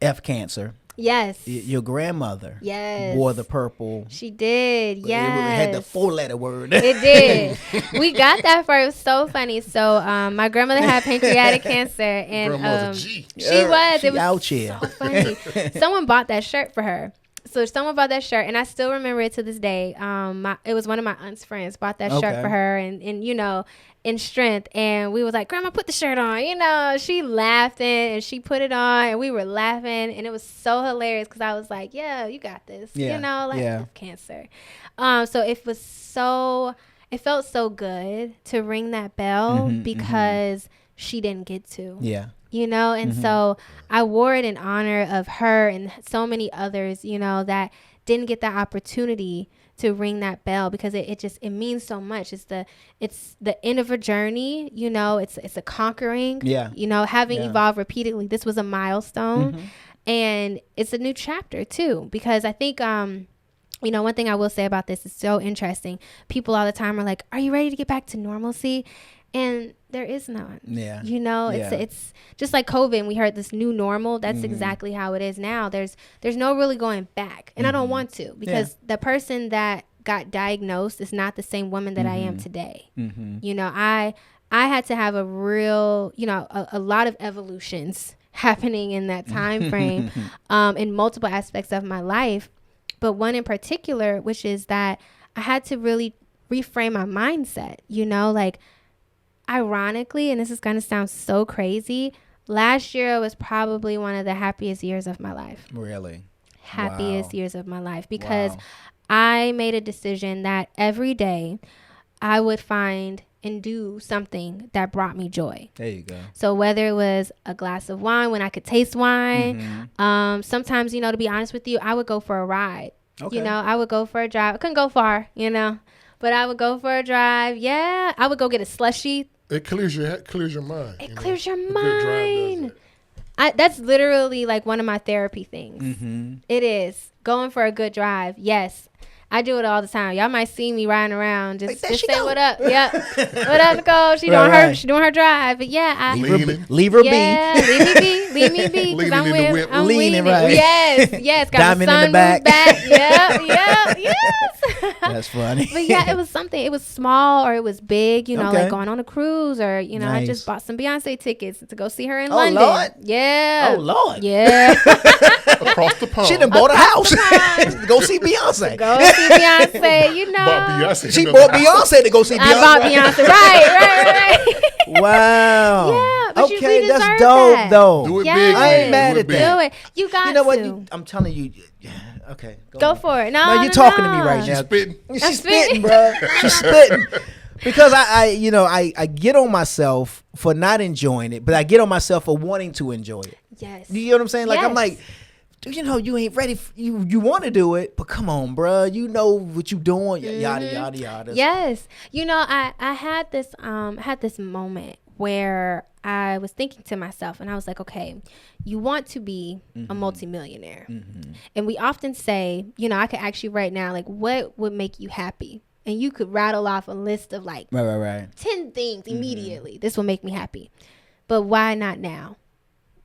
F cancer. Yes. Your grandmother. Yes. Wore the purple. She did. Yes. It had the 4-letter word. It did. We got that for it. It was so funny. So my grandmother had pancreatic cancer, and G. She was. It was out here. So funny. Someone bought that shirt for her. So someone bought that shirt, and I still remember it to this day. It was one of my aunt's friends bought that shirt for her, and you know, in strength. And we was like, "Grandma, put the shirt on." You know, she laughed and she put it on, and we were laughing, and it was so hilarious because I was like, "Yeah, you got this." Yeah. You know, like cancer. So it felt so good to ring that bell because she didn't get to. Yeah. You know, and so I wore it in honor of her and so many others, you know, that didn't get that opportunity to ring that bell because it means so much. It's the end of a journey, you know, it's a conquering, you know, having evolved repeatedly. This was a milestone, and it's a new chapter too, because I think, you know, one thing I will say about this is so interesting. People all the time are like, "Are you ready to get back to normalcy?" And there is none. Yeah. You know, it's just like COVID, and we heard this new normal. That's exactly how it is now. There's no really going back. And I don't want to, because the person that got diagnosed is not the same woman that I am today. You know, I had to have a real, you know, a lot of evolutions happening in that time frame in multiple aspects of my life. But one in particular, which is that I had to really reframe my mindset, you know, like, ironically, and this is going to sound so crazy, last year was probably one of the happiest years of my life. Really? Happiest years of my life, because I made a decision that every day I would find and do something that brought me joy. There you go. So whether it was a glass of wine when I could taste wine, sometimes, you know, to be honest with you, I would go for a ride. You know, I would go for a drive. I couldn't go far, you know, but I would go for a drive. Yeah. I would go get a slushie. It clears your mind. It clears your mind. That's literally like one of my therapy things. It is going for a good drive. Yes. I do it all the time. Y'all might see me riding around, just say what up. Yep. What up, Nicole? She doing her drive. But yeah, leave her be. Leave me be. Because I'm leaning right. Yes. Got diamond in the back. Yes. That's funny. But yeah, it was something. It was small or it was big. You know, like going on a cruise, or you know, I just bought some Beyonce tickets to go see her in London. Lord. Yeah. Oh Lord. Yeah. Across the pond. She done bought a house. Go see Beyonce. Go see Beyonce, you know. She bought Beyonce to go see Beyonce. I bought Beyonce. Right. Wow. Yeah. But okay, that's dope, though. Do it big. I ain't mad at that. Do it. You got to. You know what? I'm telling you. Okay. Go for it. No, you're talking to me right now. She's spitting, bro. She's spitting. Because I get on myself for not enjoying it, but I get on myself for wanting to enjoy it. Yes. You know what I'm saying? Like, I'm like, you know, you ain't ready. You want to do it, but come on, bro. You know what you doing. Yada yada yada. Yes. You know, I had this moment where I was thinking to myself, and I was like, okay, you want to be a multimillionaire, and we often say, you know, I could ask you right now, like, what would make you happy and you could rattle off a list of like right. 10 things immediately. This will make me happy. But why not now?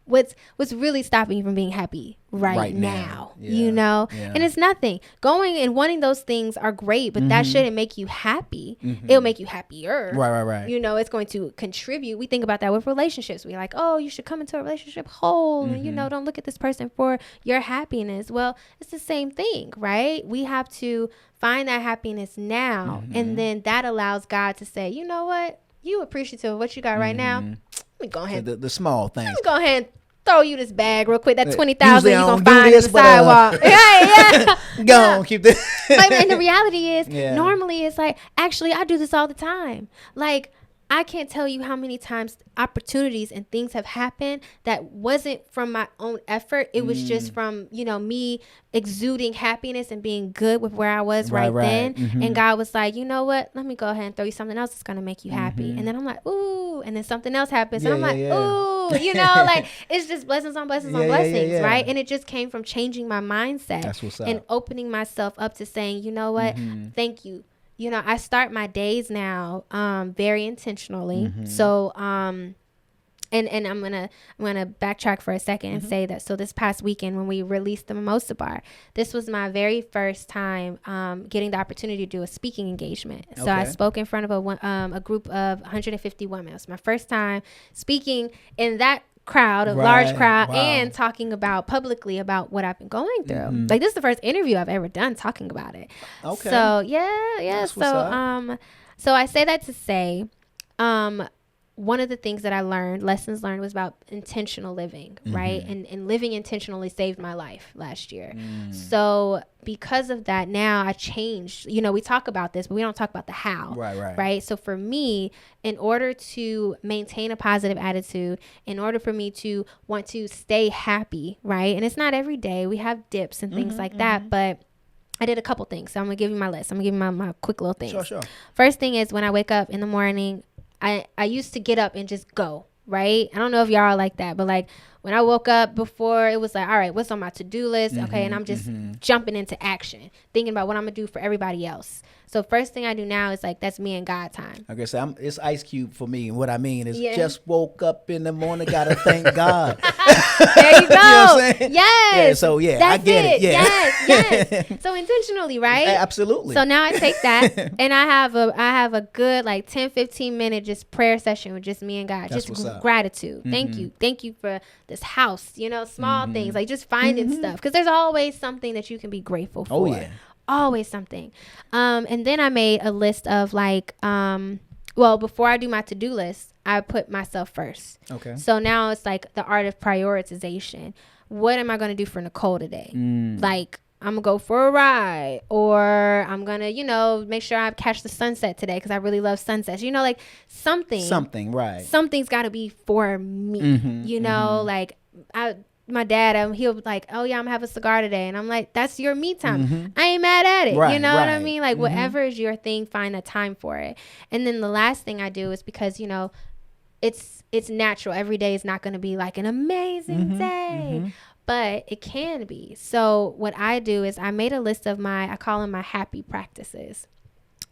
What's really stopping you from being happy right now? Yeah. You know? Yeah. And it's nothing. Going and wanting those things are great, but that shouldn't make you happy. It'll make you happier. Right. You know, it's going to contribute. We think about that with relationships. We're like, oh, you should come into a relationship whole and, you know, don't look at this person for your happiness. Well, it's the same thing, right? We have to find that happiness now. And then that allows God to say, you know what? You appreciative of what you got right now. Let me go ahead. The small things. Let me go ahead and throw you this bag real quick. That 20,000 you're going to find this, in the sidewalk. Yeah. Go on, keep this. And the reality is, normally it's like, actually, I do this all the time. Like, I can't tell you how many times opportunities and things have happened that wasn't from my own effort. It was just from, you know, me exuding happiness and being good with where I was right then. And God was like, you know what? Let me go ahead and throw you something else that's going to make you happy. And then I'm like, ooh. And then something else happens. And I'm like, ooh. You know, like it's just blessings on blessings on blessings, right? And it just came from changing my mindset. That's what's up. And opening myself up to saying, you know what? Thank you. You know, I start my days now very intentionally. So and I'm gonna backtrack for a second and say that, so this past weekend when we released the Mimosa Bar, this was my very first time getting the opportunity to do a speaking engagement. So I spoke in front of a group of 150 women. It was my first time speaking in that crowd, a large crowd, and talking about publicly about what I've been going through. Like, this is the first interview I've ever done talking about it. Okay. So yeah. That's so I say that to say, one of the things that I learned, lessons learned, was about intentional living, right? And living intentionally saved my life last year. So because of that, now I changed. You know, we talk about this, but we don't talk about the how. Right. So for me, in order to maintain a positive attitude, in order for me to want to stay happy, right? And it's not every day. We have dips and things like that, but I did a couple things. So I'm going to give you my list. I'm going to give you my quick little things. Sure. First thing is, when I wake up in the morning, I used to get up and just go, right? I don't know if y'all are like that, but like when I woke up before, it was like, all right, what's on my to-do list? Okay, and I'm just jumping into action, thinking about what I'm going to do for everybody else. So first thing I do now is like, that's me and God time. Okay, so it's Ice Cube for me. And what I mean is just woke up in the morning, got to thank God. There you go. You know what I'm saying? Yes. Yeah, so I get it. Yeah. Yes. So intentionally, right? Absolutely. So now I take that and I have a good like 10-15 minute just prayer session with just me and God. That's just gratitude. Thank you for this house, you know, small things, like just finding stuff, because there's always something that you can be grateful for. Oh yeah. Always something. And then I made a list of like, well, before I do my to-do list, I put myself first. Okay. So now it's like the art of prioritization. What am I going to do for Nicole today? Like, I'm going to go for a ride, or I'm going to, you know, make sure I catch the sunset today because I really love sunsets. You know, like something, right. Something's got to be for me, you know, like my dad, he'll be like, oh yeah, I'm gonna have a cigar today. And I'm like, that's your me time. I ain't mad at it. Right, you know what I mean? Like whatever is your thing, find a time for it. And then the last thing I do is, because, you know, it's natural. Every day is not going to be like an amazing day, but it can be. So what I do is I made a list of I call them my happy practices.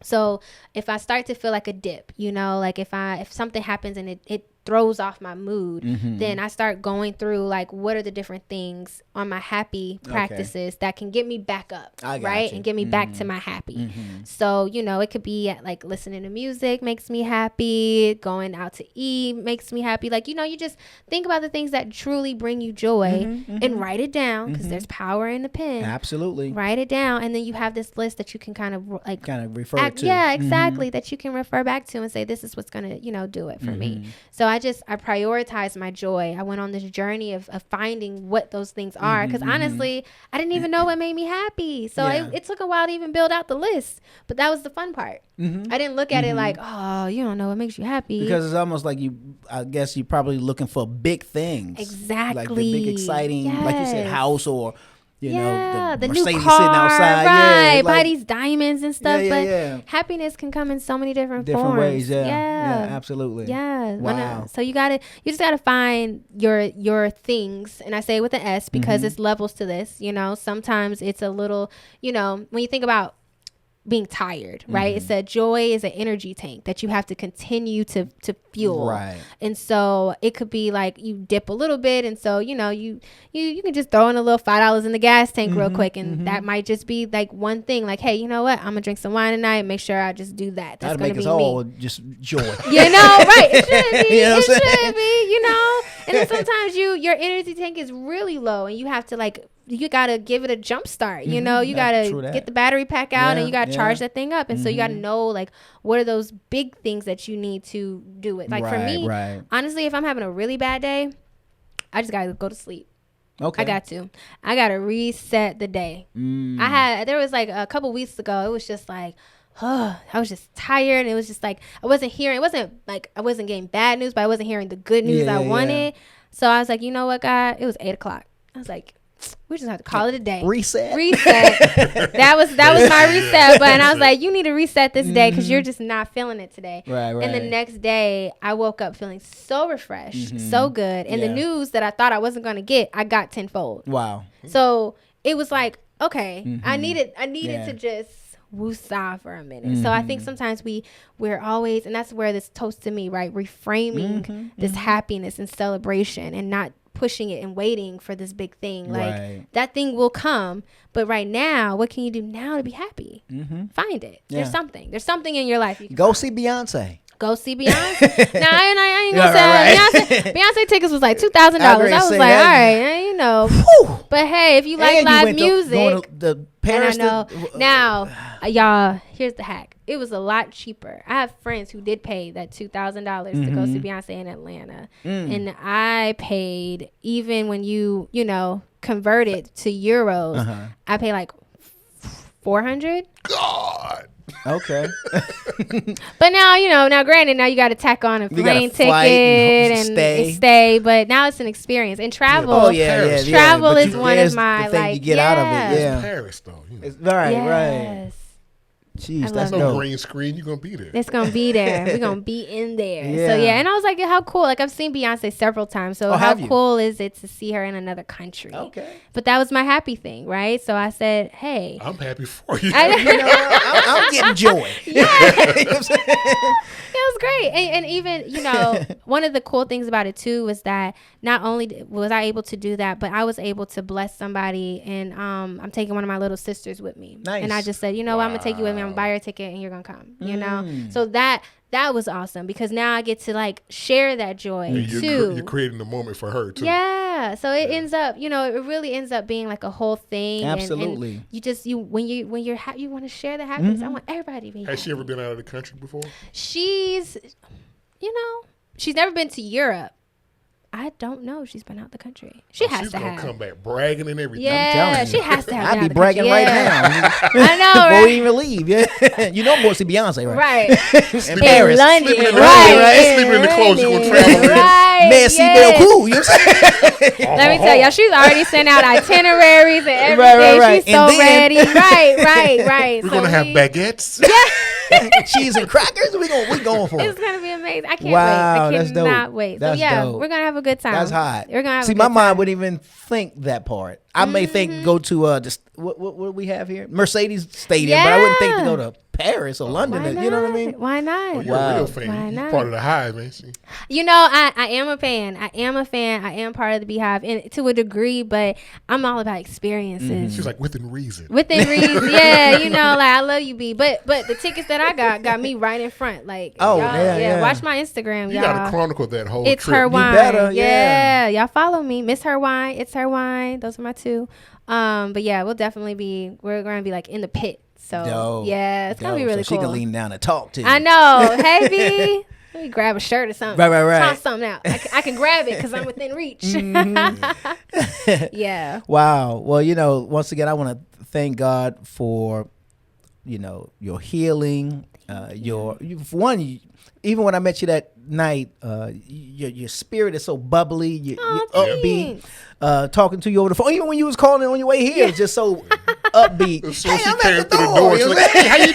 So if I start to feel like a dip, you know, like if something happens and it throws off my mood, then I start going through like, what are the different things on my happy practices that can get me back up, right? And get me back to my happy. So, you know, it could be like listening to music makes me happy, going out to eat makes me happy. Like, you know, you just think about the things that truly bring you joy and write it down, because there's power in the pen. Absolutely. Write it down, and then you have this list that you can kind of refer to. Yeah, exactly. That you can refer back to and say, this is what's going to, you know, do it for me. So I prioritized my joy. I went on this journey of finding what those things are, because honestly, I didn't even know what made me happy. So it took a while to even build out the list, but that was the fun part. I didn't look at it like, oh, you don't know what makes you happy, because it's almost like I guess you're probably looking for big things. Exactly. Like the big exciting, like you said, house, or you know, the new Mercedes car, sitting outside, right? Buy these diamonds and stuff. But happiness can come in so many different forms. Ways. Yeah, absolutely. Yeah. Wow. So you just gotta find your things, and I say it with an S because it's levels to this. You know, sometimes it's a little, you know, when you think about being tired, right? It's that joy is an energy tank that you have to continue to fuel. Right. And so it could be like you dip a little bit. And so, you know, you can just throw in a little $5 in the gas tank real quick. And that might just be like one thing, like, hey, you know what? I'm going to drink some wine tonight and make sure I just do that. That's going to be me. That'll make us all just joy. You know, right. It should be. It should be, you know. And then sometimes your energy tank is really low and you have to like, you got to give it a jump start. You know, you got to get the battery pack out and you got to charge that thing up. And so you got to know, like, what are those big things that you need to do it. Like for me, honestly, if I'm having a really bad day, I just got to go to sleep. Okay. I got to reset the day. There was like a couple weeks ago, it was just like, I was just tired. And it was just like, it wasn't getting bad news, but I wasn't hearing the good news I wanted. So I was like, you know what, God? It was 8:00. I was like, we just have to call it a day. Reset. That was my reset button. I was like, you need to reset this day because you're just not feeling it today. Right. And the next day, I woke up feeling so refreshed, so good. And the news that I thought I wasn't going to get, I got tenfold. Wow. So it was like, okay, I needed to just woosah for a minute. So I think sometimes we're always, and that's where this toast to me, right? Reframing this happiness and celebration and not pushing it and waiting for this big thing. Like that thing will come, but right now, what can you do now to be happy? Find it. There's something in your life. Go see Beyonce. Go see Beyonce. Now I ain't gonna say Beyonce tickets was like $2,000. I was like, all right, you know. Whew. But hey, if you like live music, the Paris, and I know now, y'all. Here's the hack. It was a lot cheaper. I have friends who did pay that $2,000 to go see Beyonce in Atlanta, and I paid, even when you convert it to euros, I pay like 400. God. Okay. But now granted, now you got to tack on a plane ticket and stay, but now it's an experience. And travel, travel is one of my like. You get out of it. It's Paris though. Right. Jeez, that's no green screen. You're gonna be there. It's gonna be there. We're gonna be in there. So and I was like, how cool! Like I've seen Beyonce several times. So how cool is it to see her in another country? Okay. But that was my happy thing, right? So I said, hey, I'm happy for you. I'm getting joy. It was great. And even, one of the cool things about it too was that not only was I able to do that, but I was able to bless somebody. And I'm taking one of my little sisters with me. Nice. And I just said, I'm going to take you with me. I'm going to buy your ticket and you're going to come, So that was awesome because now I get to like share that joy too. You're creating the moment for her too. Yeah. So it ends up, it really ends up being like a whole thing. Absolutely. And you just, when you want to share the happiness, I want everybody to be happy. Has she ever been out of the country before? She's never been to Europe. I don't know if she's been out the country. She's gonna come back bragging and everything. Yeah, she has to have. I'd be bragging right now. I know, right? Before we even leave. Yeah, you know I'm going to see Beyonce, right? Right. In Paris, London, right? Sleeping in the clothes you're gonna travel in. Right. Merci beaucoup. You know what I'm saying? Let me tell y'all, she's already sent out itineraries and everything. Right. She's so ready. Right. We're gonna have baguettes. Yeah. Cheese and crackers. We going for it. It's gonna be amazing. I can't wait. I cannot wait. So dope. We're gonna have a good time. That's hot. We're gonna have See, my mind wouldn't even think that part. I may think go to what do we have here? Mercedes Stadium, but I wouldn't think to go to Paris or London. You know what I mean? Why not? Oh, you're a real fan. Why not? You're part of the hive, man. See? I am a fan. I am part of the Beehive and to a degree, but I'm all about experiences. She's like within reason. Within reason, yeah. Like I love you, B. But the tickets that I got me right in front. Like watch my Instagram, y'all. You gotta chronicle that whole It's trip. Her Wine. You better, yeah. Y'all follow me. Miss Her Wine. It's Her Wine. Those are my two. But yeah, we're gonna be like in the pit. So dope. Yeah, it's gonna be really so cool. She can lean down and talk to you. I know. Hey, B. Let me grab a shirt or something. Right. Toss something out. I can grab it because I'm within reach. Yeah. Wow. Well, once again, I want to thank God for, your healing. Even when I met you that night, your spirit is so bubbly. You're upbeat. Talking to you over the phone, even when you was calling on your way here, it's just so upbeat. So she came through the door. She's like, "Hey, how you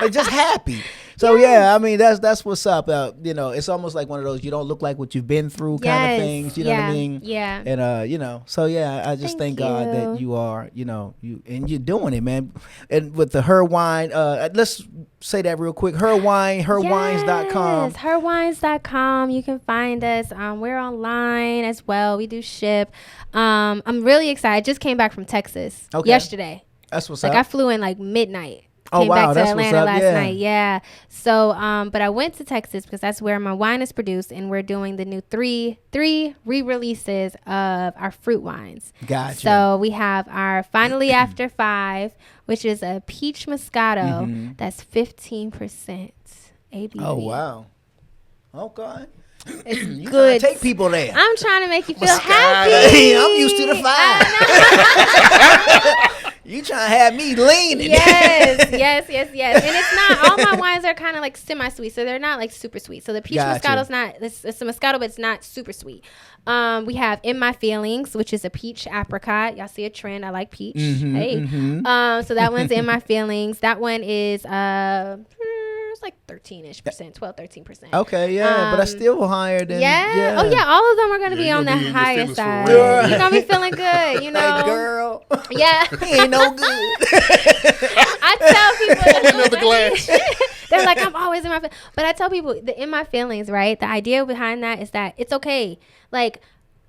doing?" Just happy. So yeah, I mean that's what's up. You know, it's almost like one of those you don't look like what you've been through kind of things. You know what I mean? Yeah. And you know, so yeah, I just thank God that you are, you know, you're doing it, man. And with the Her Wine, let's say that real quick. Herwines.com. Yes, herwines.com. You can find us. We're online as well. We do ship. I'm really excited. I just came back from Texas yesterday. That's what's up. I flew in like midnight. Came back to Atlanta last night. Yeah. So, but I went to Texas because that's where my wine is produced, and we're doing the new three re-releases of our fruit wines. Gotcha. So we have our Finally After 5, which is a peach Moscato that's 15% ABV. Oh wow. Okay. It's you good. Take people there. I'm trying to make you feel happy. I'm used to the 5. You trying to have me leaning. Yes. And it's not, all my wines are kind of like semi-sweet, so they're not like super sweet. So the peach Moscato's not, it's a Moscato, but it's not super sweet. We have In My Feelings, which is a peach apricot. Y'all see a trend. I like peach. So that one's In My Feelings. That one is it's like 13-ish%, 12-13%. Okay, yeah, but that's still higher than all of them are going to be on the higher side. You're going to be feeling good, you know. Like, girl, yeah, he ain't no good. I tell people another glass. They're like, I'm always in my feelings. But I tell people, the In My Feelings, right? The idea behind that is that it's okay. Like,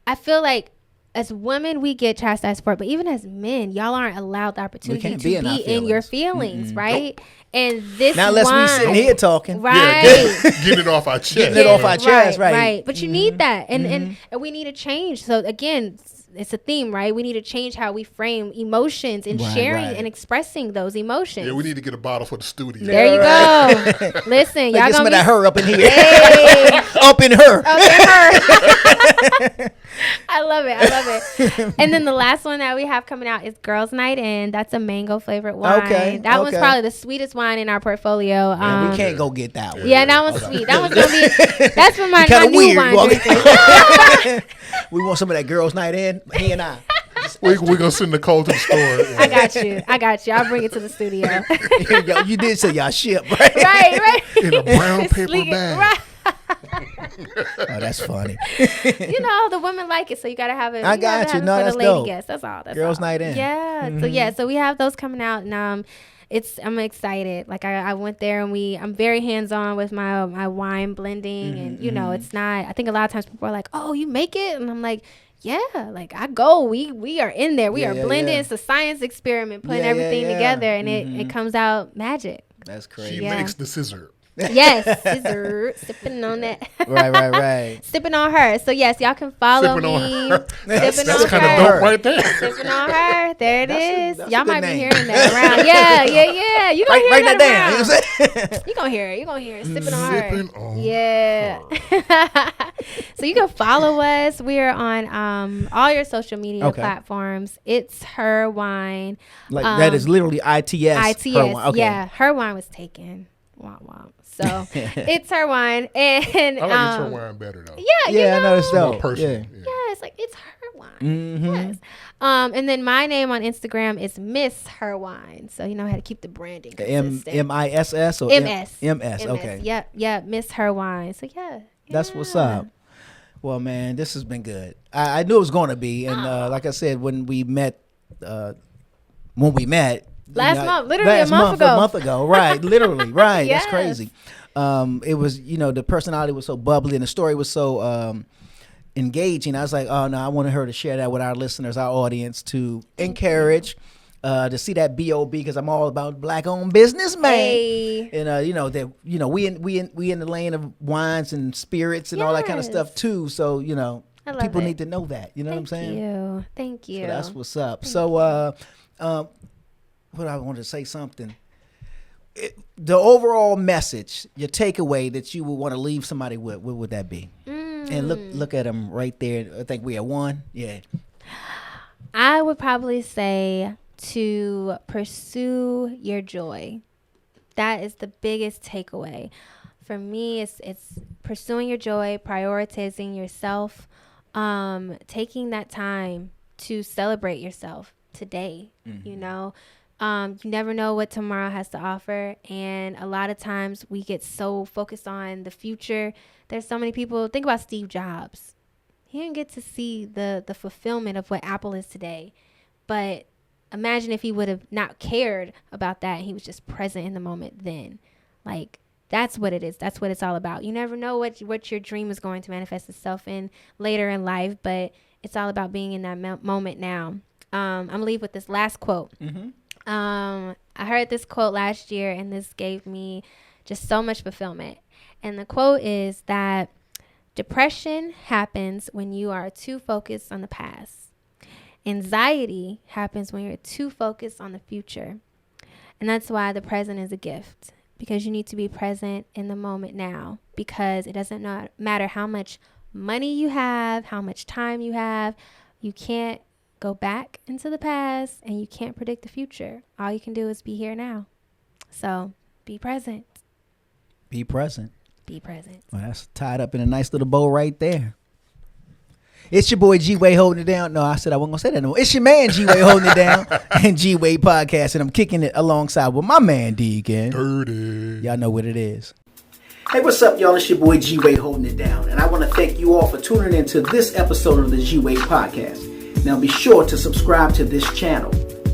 I feel like as women, we get chastised for it, but even as men, y'all aren't allowed the opportunity to be in your feelings, right? Nope. And this not unless we sitting here talking, right? Getting it off our chest, getting it off our chest, right? But you need that, and we need to change. So again, it's a theme, right? We need to change how we frame emotions and sharing and expressing those emotions. Yeah, we need to get a bottle for the studio. There you go. Listen, y'all get some of that her up in here. Hey. Up in her. I love it. And then the last one that we have coming out is Girls Night In. That's a mango flavored wine. That one's probably the sweetest wine in our portfolio. We can't go get that one. Yeah, that one's sweet. That one's gonna be. That's for my new wine drinking. We want some of that Girls Night In. He and I. We're gonna send Nicole to the store. I got you. I'll bring it to the studio. You did say y'all ship, right? Right. In a brown paper bag. Right. Oh, that's funny. You know, the women like it, so you gotta have it. I got you. No, for that's the lady dope. guests. That's all. Girls Night In. Yeah. So we have those coming out, and I'm excited. Like I went there, and I'm very hands on with my wine blending, and you know, it's not. I think a lot of times people are like, "Oh, you make it," and I'm like, yeah, like I go. We are in there. We are blending. It's a science experiment, putting everything together, and it comes out magic. That's crazy. She makes the scissor. Yes, scissor, sipping on that. Right. Sipping on her. So yes, y'all can follow sipping me. On her. That's kind of dope right there. Sipping on her. There it is. That's y'all might name. be hearing that around. Yeah. You gonna hear write that down. around. You gonna hear it. Sipping on her. Sipping on her. So you can follow us. We're on all your social media platforms. It's Her Wine. Like that is literally ITS. Her wine. Okay. Yeah, Her Wine was taken. Womp. So it's Her Wine, and I like it's Her Wine better though. Yeah, I know it's dope. Yeah, it's like it's Her Wine. Yes. And then my name on Instagram is Miss Her Wine. So you know how to keep the branding consistent. MISS or MS. MS. Okay. Yep. Miss Her Wine. So yeah. That's what's up. Well, man, this has been good. I knew it was going to be, and like I said, when we met. Last month, literally a month ago, right? Literally, right? Yes. That's crazy. It was, the personality was so bubbly, and the story was so engaging. I was like, oh no, I wanted her to share that with our listeners, our audience, to encourage, to see that BOB, because I'm all about Black-owned business, man. Hey. And we in the lane of wines and spirits and all that kind of stuff too. So people need to know that. You know what I'm saying? Thank you. So that's what's up. So what I wanted to say something. The overall message, your takeaway that you would want to leave somebody with, what would that be? And look at them right there. I think we are one. Yeah. I would probably say to pursue your joy. That is the biggest takeaway. For me, it's pursuing your joy, prioritizing yourself, taking that time to celebrate yourself today, You never know what tomorrow has to offer. And a lot of times we get so focused on the future. There's so many people. Think about Steve Jobs. He didn't get to see the fulfillment of what Apple is today. But imagine if he would have not cared about that. He was just present in the moment then. Like, that's what it is. That's what it's all about. You never know what your dream is going to manifest itself in later in life, but it's all about being in that moment now. I'm going to leave with this last quote. Mm-hmm. I heard this quote last year, and this gave me just so much fulfillment. And the quote is that depression happens when you are too focused on the past. Anxiety happens when you're too focused on the future. And that's why the present is a gift. Because you need to be present in the moment now. Because it doesn't matter how much money you have, how much time you have. You can't go back into the past, and you can't predict the future. All you can do is be here now. So be present. Be present. Be present. Well, that's tied up in a nice little bow right there. It's your boy G-Wade holding it down. No, I said I wasn't going to say that anymore. It's your man G-Wade holding it down and G-Wade podcast. And I'm kicking it alongside with my man Deacon. Dirty. Y'all know what it is. Hey, what's up, y'all? It's your boy G-Wade holding it down. And I want to thank you all for tuning into this episode of the G-Wade podcast. Now be sure to subscribe to this channel.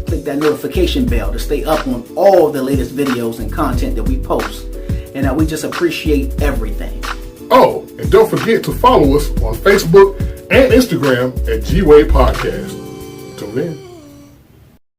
Click that notification bell to stay up on all the latest videos and content that we post. And we just appreciate everything. Oh, and don't forget to follow us on Facebook and Instagram at G-Wade Podcast. Until then.